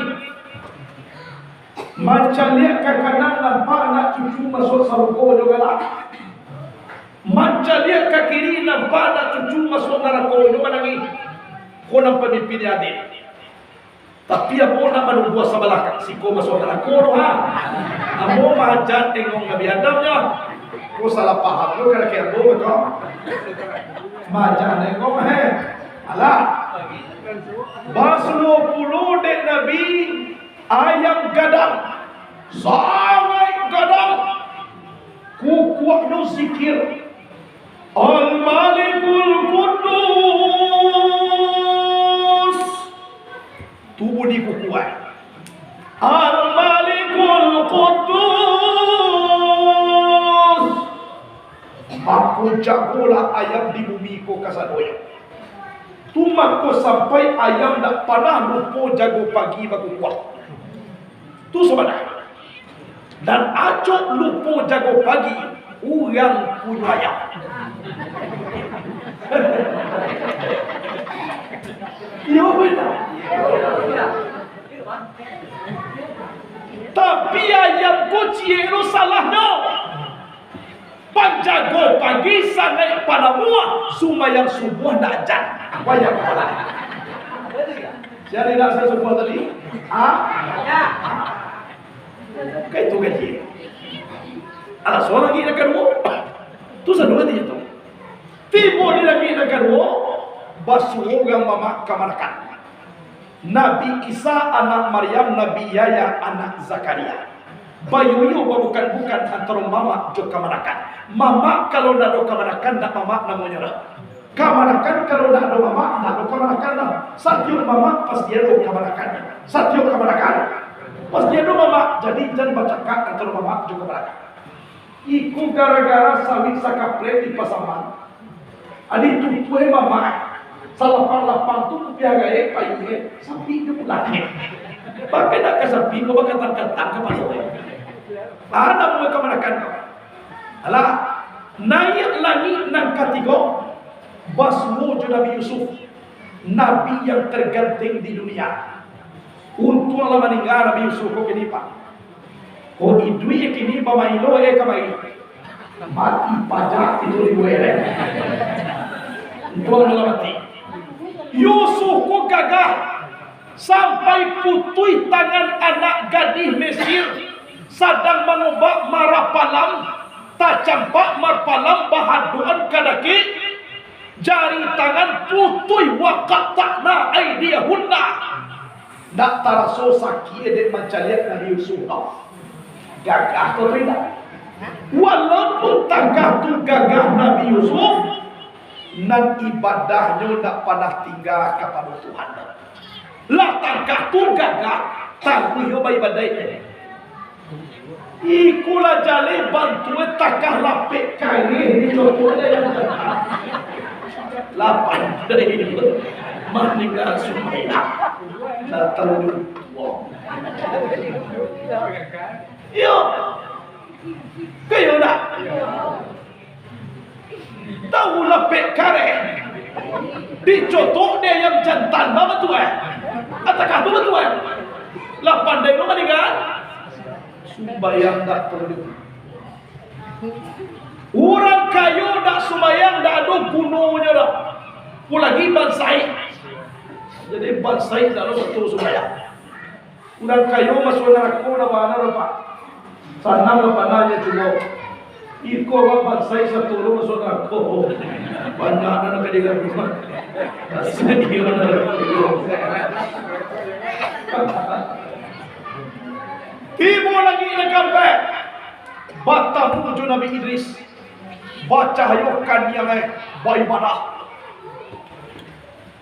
Macam lihat ke kanan nampak anak cucu masuk saroko juga galak. Macam lihat ke kiri nampak anak cucu masuk neraka juga lagi. Kau nampak pemimpin adil. Tapi apa nak menunggu sebelah si kau masuk neraka ha? Amo mahajat tengok Nabi Adamnya. Kau salah faham kau kira-kira apa betul? Mahajat tengok alah. Baslo puluh dek Nabi ayam gadang. Sangat gadang. Kukuak nu zikir. Al-Malikul Quddus. Tubuh di kukuak. Al-Malikul Quddus. Aku jagolah ayam di bumi ko kasadoya. Tumak ko sampai ayam nak panah lupo jago pagi bagu kuat. Tu sebenarnya. Dan acok lupo jago pagi urang punya ayam. Ya benar. Tapi ayam kucing itu salah no. Panjago pagi sangat pada muak sumayang subuh nak jan. Apa yang salah? Siapa nak saya subuh tadi? Ya. Kayak tu gaji. Alah seorang lagi nak kedua. Tu sedua dia tu. Tiba dia lagi nak kedua. Basuhgang mama kamanakan. Nabi Isa anak Maryam, Nabi Yahya anak Zakaria. Bayuyu bukan antara mama jo kamanakan. Mama kalau nak do kamanakan nak mama namanya. Kamanakan kalau nak do mama nak do kamanakan dah. Satyo mama pas dia do kamanakan. Satyo kamanakan. Pas dia do mama jadi jan baca kak antara mama jo kamanakan. Iku gara-gara sawit sakaplet di pasaman. Adi tumpue mama. Salapang-lapang tu piagai payuhe sapi ke pulang. Pakai nak ke sapi kau bakal tangkap kepada ada mereka manakan kau. Alah, naik lagi nang katigo basmu Nabi Yusuf, Nabi yang terganting di dunia. Untuk Allah meninggal Nabi Yusuf kau kini pak. Kau idui kini pamailo kamai. Mati pajak itu dibuat. Untuk Allah mati. Yusuf kau gagah sampai putui tangan anak gadis Mesir. Sadang mengubah marapalam tak campak marpalam bahaduan kadaki jari tangan putui wakat takna aidiyahunna nak taraso sakit dek macam lihat Nabi Yusuf gagah atau tidak walaupun tagah tu gagah Nabi Yusuf nan ibadahnya nak panah tinggal kepada Tuhan lah tagah tu gagah tangguh ibadah ini. Ikulah jale bantu takah lapik kali ni contohnya yang lapan dari meninggal Sumayyah datang tua. Yo, kayo nak tahu lapik kare dicontoh dia yang jantan apa tu atakah tu betul lapan dari meninggal Sumbayang tak perlu. Orang kayu tak sumbayang tak ada gunungnya dah. Pulagi bansai. Jadi bansai tak ada betul sumbayang. Orang kayu masuk neraka dah mana lepas. Sana lepas nanya cuma. Iko bansai satu orang masuk neraka. Banyak nak kerja rumah. Sedih orang. Tiba lagi nak sampai Batam menuju Nabi Idris. baca hayukan yang beribadah.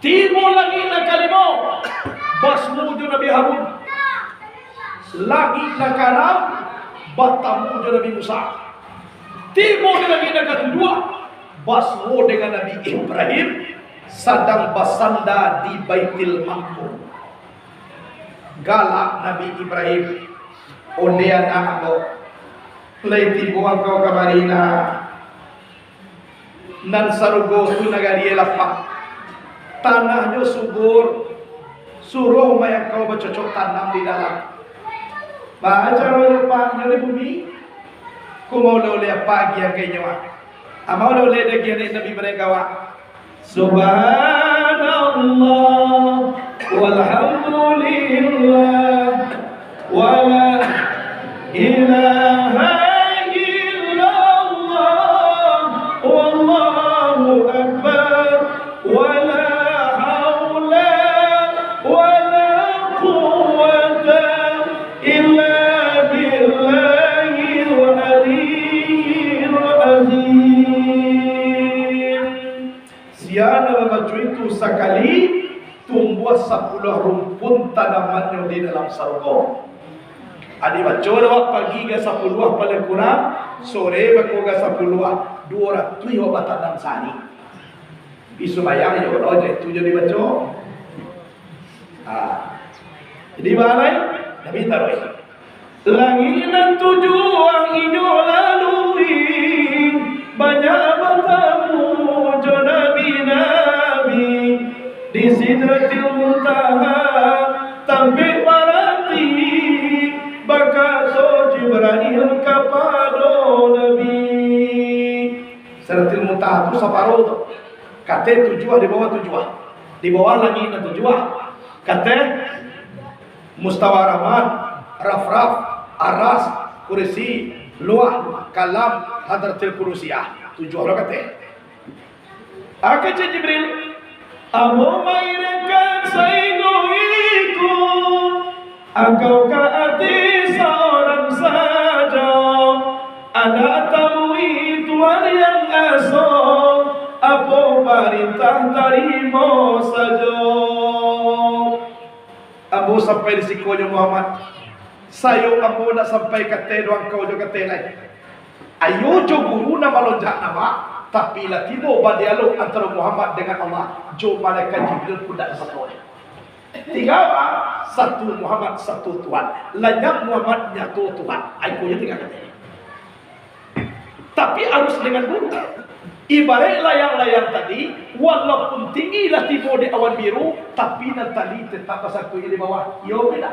Timur lagi na kalimo, basmujo Nabi Harun. Lagi na kanan, batamujo Nabi Musa. Timur lagi na kedua, basmu dengan Nabi Ibrahim sedang bersandar di Baitul Maqdis. Galak Nabi Ibrahim, ondean aku, leiti buang kau ke Marina, nan sarugo tu nagari lapak. Tanahnya subur, suruh mayang kau bercocok tanam di dalam. Baca lepas dari bumi, ku mau oleh pagi yang kayaknya wak. Amal oleh degi Nabi mereka wak. Subhanallah, walhamdulillah, wala ilaha illallah, wallahu akbar, wala sekali tumbuh 10 rumpun tanaman di dalam surga. Adi baca lawak pagi ke 10 paling kurang, sore bako ke 10 200 obat tanam sani. Isu bayang yo lo itu jadi baca. Jadi balai Nabi taruh. Langinan tujuan inyo lalui banyak bertemu Nabi di Sidratil Muntaha sampai barati bakaso Jibril kepada Nabi. Sidratil Muntaha itu separuh tu. Kata tujuan di bawah tujuan, di bawah lagi na tujuan. Kata Mustawa Rahman, Raf-Raf, Aras, Kursi, Luah, Kalam, Hadratil Kurusiyah. Tujuan lo kata. Akan Jibril, Amo mainkan saingoiku, engkau kearti seorang saja. Ada tamu itu yang asal, apa perintah terima saja. Abu sampai di sikonya Muhammad. Sayo abu nak sampai kata doang kau juga kata lain. Ayo jo guru nama lonjak nama. Tapi lah tiba dialog antara Muhammad dengan Allah. Jo malaikat Jibril pun tak satu. Tiga apa? Satu Muhammad, satu Tuhan. Lenyap Muhammad, nyatu Tuhan. Aku yang tiga kata. Tapi harus dengan guru. Ibarat layang-layang tadi, walaupun tinggi lah tiba di awan biru, tapi nanti tetap pasal kuih di bawah. Yo beda.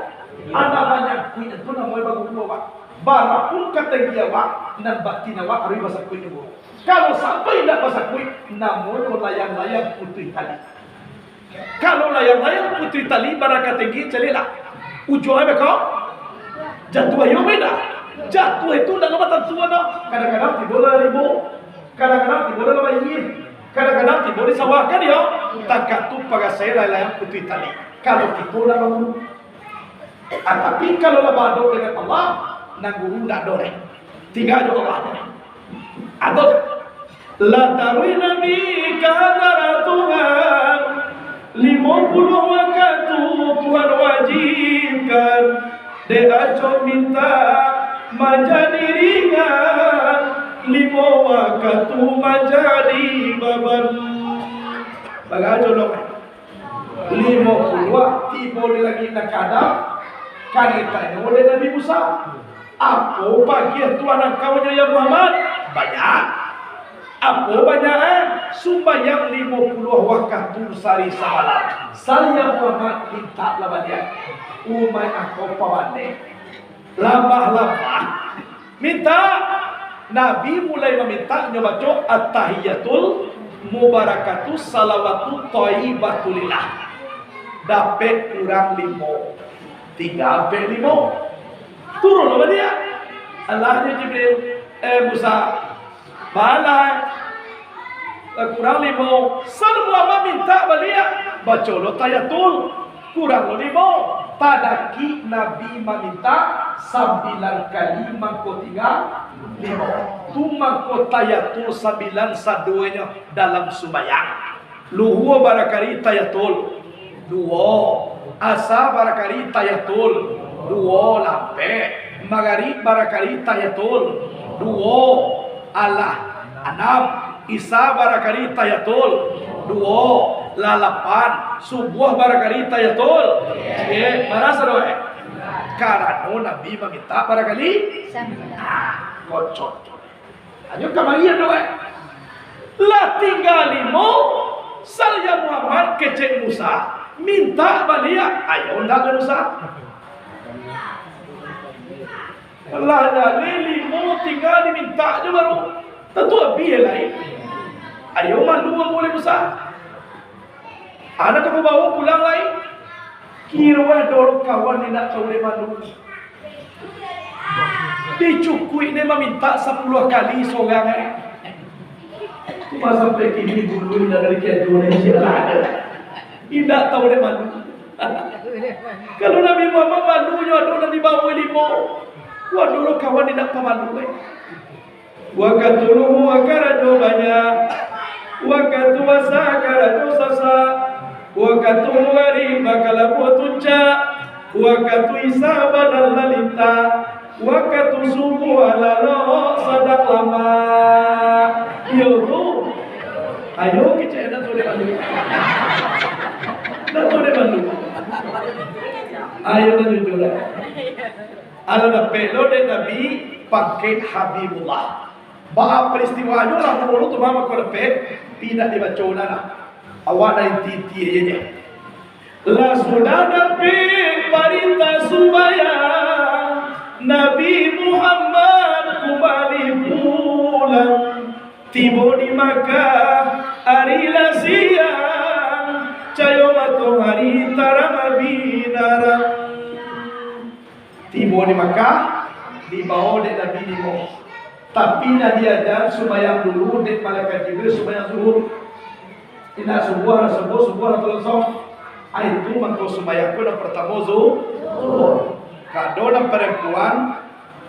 Ada banyak kuih itu namanya bagus bawah. Barapun kata dia wak, nan batin awak hari pasal kuih itu. Kalau sampai tidak pasal kuih, namun layang-layang putih tali. Kalau layang-layang putih tali, barangkali tinggi celilah. Ujungnya mereka jatuh ayo beda. Jatuh itu tidak ngebatan tua dah. Kadang-kadang tiba lah ribu, kadang-kadang tiba lah bayi, kadang-kadang tiba disawahkan ya. Tak tu pakai saya layang putih tali. Kalau kita lah bangun. Tapi kalau lah badu dengan Allah, nanggung tidak doreng. Tinggal juga Allah. Atau la tarwi nabi kadara Tuhan 50 waktu Tuhan wajibkan de aco minta menjadi ringan 5 waktu menjadi beban bagajo dong 50 waktu boleh lagi nak kadang kan ditanya oleh Nabi Musa apa bagi Tuhan engkau ya Muhammad banyak. Apa banyak? Sumbayang 50 waktu sehari semalam. Saya Muhammad minta lah banyak. Umay aku pawande. Lambah-lambah. Minta. Nabi mulai meminta nyobaco at-tahiyatul mubarakatus salawatu thayyibatulillah. Dapat kurang 5. 3-5. Turun apa dia? Allahnya Jibril. Musa balai kurang 5 semua minta balik baca lo tayatul kurang 5 tadaki Nabi meminta 9 kali mangko 3 5. Tumangko tayatul 9 saduanya dalam sembahyang. Luhur barakali tayatul 2. Asa barakali tayatul 2 lampe. Magharib barakali tayatul 2. Allah 6. Isa barakali tayatul 2. Lalapan. Subuh barakali tayatul. Marasa doa. Karena Nabi meminta barakali. Kocok. Ayo kemarin doa. Lah tinggal 5. Saya Muhammad kecek Musa. Minta balik. Ayo ndak Musa. Allah dari 5 tinggal diminta aja baru. Tentu lebih lain. Ayo malu boleh Musa. Anak kamu bawa pulang lain. Kira dorong kawan ni nak kau boleh malu. Dicukui ni meminta 10 kali seorang. Cuma sampai kini dulu dari Indonesia ada. Tidak tahu dia malu. Kalau Nabi Muhammad malunya ada di bawah 5. Waduh kawan tidak pemalu. Wakatuluhu wakarajo banyak. Wakatu wasakarajo sasa. Wakatu ngari bakal buatunca. Wakatu isaba dan lalita. Wakatu subuh alalo sadak lama. Yo tu. Ayo kita nak boleh malu. Tak boleh malu. Ayo nak jujur. Ala pelo de Nabi pakai Habibullah. Bah peristiwanya lah dulu tu mama ko lepe tidak dibaca nana. Awak dari titi aja. La sudah Nabi parita subaya Nabi Muhammad kembali pulang. Tiba di Makkah hari siang cayo matahari tarang binarang. Tiba di Makkah dibawa oleh Nabi Limo. Tapi Nabi ajar sembahyang dulu dek malaikat Jibril sembahyang zuhur. Tidak sebuah atau langsung. Itu mangko sembahyang pun yang pertama zuhur. Kado dan perempuan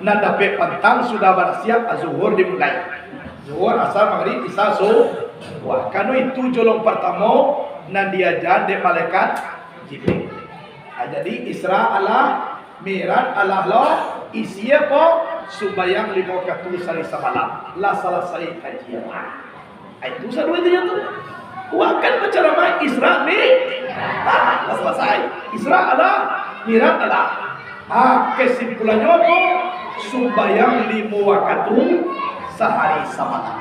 nak dapat pantang sudah bersiap zuhur dimulai. Zuhur asar maghrib isya subuh. Kado itu jolong pertama nan diajar dek malaikat Jibril. Jadi Isra Allah Mi'raj Allah lo isi apa sembahyang 5 waktu sehari semalam lah selesai kajian. Itu satu itu tu. Wakan macam ramai Isra lah selesai. Isra Allah Mi'raj Allah. Kesimpulannya apa? Sembahyang 5 waktu sehari semalam.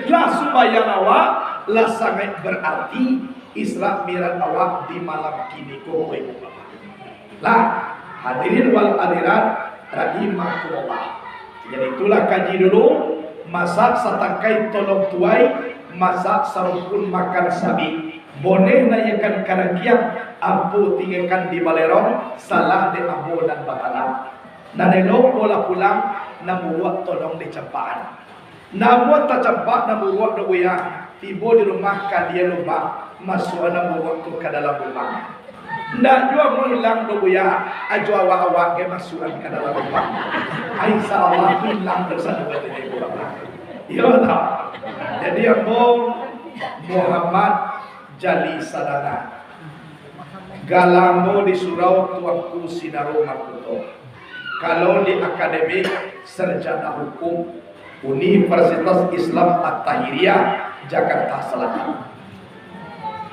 Lah sembahyang awak lah sangat berarti Isra Mi'raj awak di malam kini kowe. Lah hadirin wal hadirat rahimakumullah. Jadi itulah kaji dulu. Masak satangkai tolong tuai. Masak sarupun makan sabi. Boleh nayakan karagiang. Ampu tinggalkan di balerong. Salah di ampu dan batalan. Nanelok bola pulang. Namuat tolong di campaan. Namuat tak campak. Namuat do uyang. Tiba di rumah kalian lupa. Masuk namuat tu ke dalam rumah. Ndak jua mau hilang do buya ajo awak-awak ke masukan ke dalam rumah. Insyaallah hilang bersama dengan ibu bapa. Ya tak. Jadi Abu Muhammad Jali Sadana Galamo di surau Tuanku Sinaro Makuto. Kalau di akademik sarjana hukum Universitas Islam At-Tahiriyah Jakarta Selatan.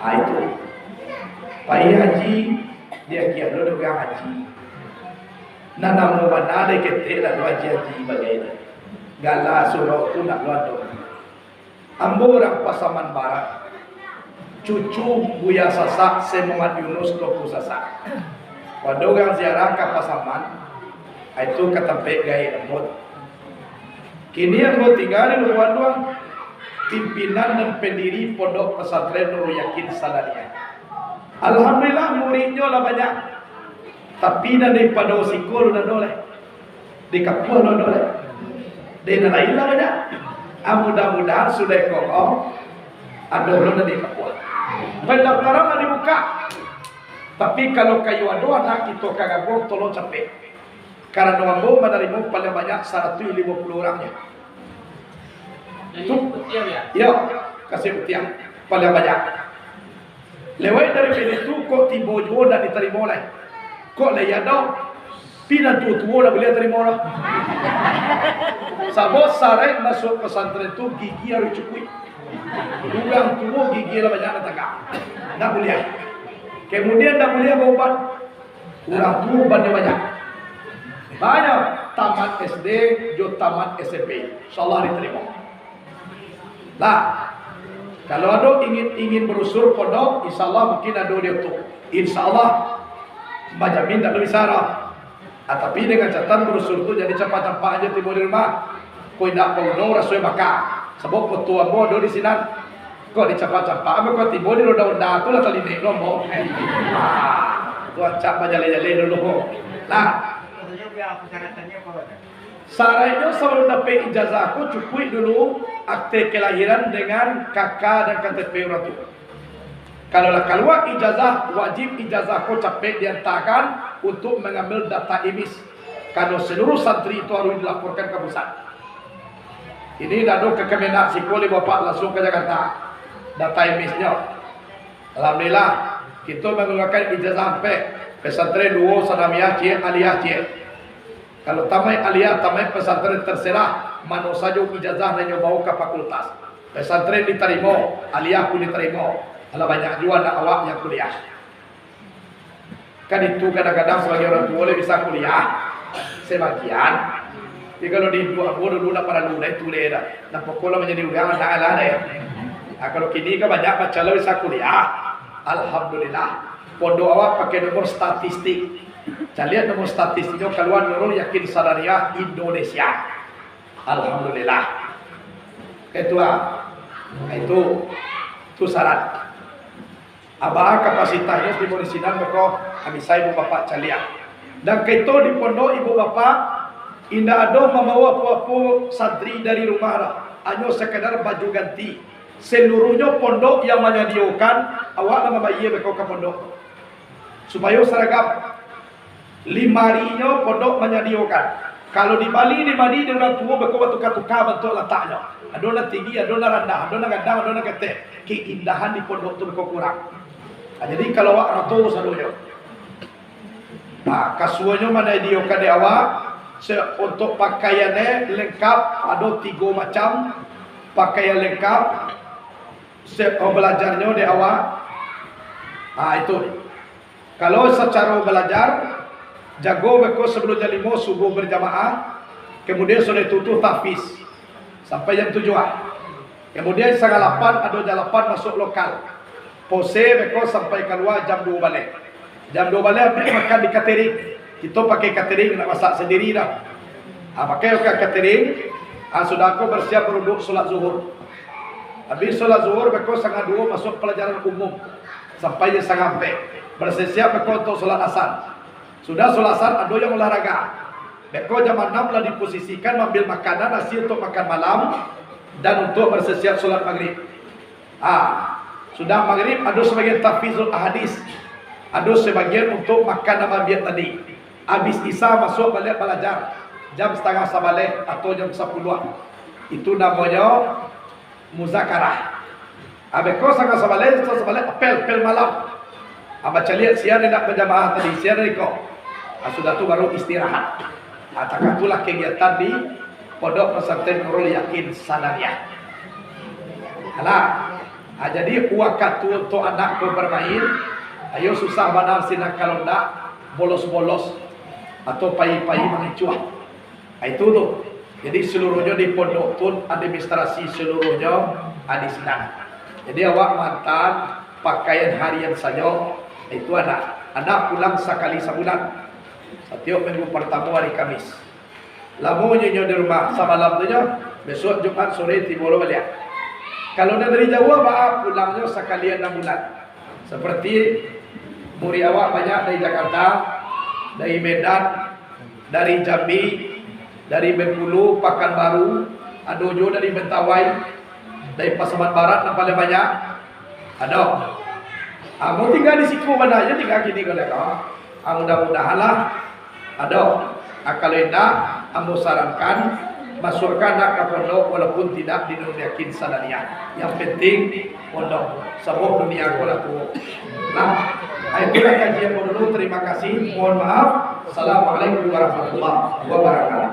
Itu Pai haji dia kia lo doga haji. Nana mo banade kete la lo haji bagaimana. Gala surau tu nak lo ado. Ambo orang Pasaman Barat. Cucu Buya Sasak Muhammad Yunus Toku Sasak. Wadogang ziarah ke Pasaman. Itu ketempe gaya embot. Kini embot tinggal di luar doang. Pimpinan dan pendiri Pondok Pesantren Nurul Yakin Sadaria. Alhamdulillah muridnya lah banyak. Tapi daripada sikul dan doleh. Di Kapuan dan doleh. Di lain lah banyak. Mudah-mudahan sudah kokoh. Ada orang di Kapuan. Pendaftaran lah dibuka. Tapi kalau kayu ada anak kita kagak tolong capek. Karena mampu menerima paling banyak 150 orangnya. Jadi utiang ya? Ya, kasih utiang paling banyak. Lewat dari itu kok tiba juga dan diterima oleh. Kok leya dong? Pinan tua-tua dah boleh terima lah. Sabot sarai masuk pesantren itu gigi harus cukup. Orang tua gigi lah banyak nak tegak. Tak boleh. Kemudian tak boleh berobat. Orang tua banyak. Banyak tamat SD, jo tamat SMP. InsyaAllah diterima. Lah, kalau ada ingin berusur pondok, insyaAllah mungkin ada dia tu. InsyaAllah majamin tak lebih sarah. Tapi dengan catatan berusur tu jadi cepat-cepat aja tiba di rumah. Kau tidak perlu rasanya bakar. Sebab ketua bodoh di sini. Kau dicapat-capat. Apa kau tiba di roda-roda tu lah tali nek lombok. Tuan cap jale-jale dulu. Nah, syaratnya sebelum dapat ijazah aku cukup dulu akte kelahiran dengan kakak dan KTP orang tua. Kalau keluar ijazah, wajib ijazah aku capek diantarkan untuk mengambil data IMIS. Kalau seluruh santri itu harus dilaporkan ke pusat. Ini dado ke Kemenak Sikoli Bapak langsung ke Jakarta. Data IMIS-nya. Alhamdulillah, kita mengeluarkan ijazah sampai pesantren duo sanamiah cie aliyah cie. Kalau tamai aliyah, tamai pesantren terserah mana saja ijazah dan bawa ke fakultas. Pesantren diterima, aliyah pun diterima. Kalau banyak juga anak awak yang kuliah. Kan itu kadang-kadang sebagai orang tua boleh bisa kuliah sebagian. Jadi kalau di dua dulu nak pada dulu itu leh dah. Nak pokoknya menjadi orang nak lah deh. Kalau kini kan banyak macam lo bisa kuliah. Alhamdulillah. Pondok awak pakai nomor statistik. Lihat nomor statistiknya keluar Nurul Yakin Sadariah Indonesia. Alhamdulillah. Itu syarat. Abah kapasitasnya di Morisinan mereka habisai ibu bapak calian. Dan kita di pondok ibu bapak indah ada membawa apa-apa santri dari rumah lah. Hanya sekedar baju ganti. Seluruhnya pondok yang menyediakan awak nama bayi mereka ke pondok. Supaya seragam. 5 harinya pondok menyediakan. Kalau di Bali, di Madi, di orang tua mereka bertukar-tukar bentuk letaknya. Ada yang tinggi, ada yang rendah, ada yang gandang, ada yang ketek. Keindahan di pondok itu mereka kurang. Jadi kalau awak ratus salunya. Kasuanya mana diokan di awak. Untuk pakaiannya lengkap. Ada 3 macam. Pakaian lengkap. Belajarnya di awak. Itu. Kalau secara belajar. Jago mereka sebelum jam 5 subuh berjamaah. Kemudian sudah tutup tahfiz. Sampai jam 7. Kemudian setengah 8 ada jam 8 masuk lokal. Pose mereka sampai keluar jam 2 balik. Jam 2 balik ambil makan di catering. Kita pakai catering nak masak sendiri dah. Pakai catering. Sudah aku bersiap beruduk solat zuhur. Habis solat zuhur mereka setengah 2 masuk pelajaran umum. Sampai jam setengah 4. Bersiap mereka untuk solat asar. Sudah solat asar ada yang olahraga. Mereka jam 6 lah diposisikan ambil makanan nasi untuk makan malam. Dan untuk bersiap solat maghrib. Sudah maghrib ada sebagian tahfizul ahadis. Ada sebagian untuk makan nama biar tadi. Habis isya masuk balik belajar. Jam setengah sabalik atau jam 10. Itu namanya muzakarah. Habis kau setengah sabalik apel malam. Baca lihat siar nak berjamaah tadi. Siar ni kau. Sudah tu baru istirahat. Takkan itulah kegiatan di Pondok Pesantren Nurul Yakin Sadariah. Jadi waktu untuk anakku bermain, ayo susah banar sinak kalau tak bolos-bolos atau pai-pai mengicuah. Itu tuh. Jadi seluruhnya di pondok tu administrasi seluruhnya di sidang. Jadi awak mantan pakaian harian saja itu anak pulang sekali sebulan. Setiap minggu pertama hari Kamis. Lamunya di rumah semalam tu besok Jumat sore tiba balik. Kalau dari Jawa pulangnya sekalian 6 bulan. Seperti murid awak banyak dari Jakarta, dari Medan, dari Jambi, dari Bengkulu, Pekanbaru, ada juga dari Mentawai, dari Pasaman Barat yang paling banyak. Ada. Mau tinggal di siku mana aja tinggal gini kalau mudah-mudahan lah. Ada. Akalena amo sarankan masukkan ke pondok walaupun tidak dinyakin sadania. Yang penting pondok sebab dunia aku lah tuh. Nah, itulah kajian dulu. Terima kasih. Mohon maaf. Assalamualaikum warahmatullahi wabarakatuh.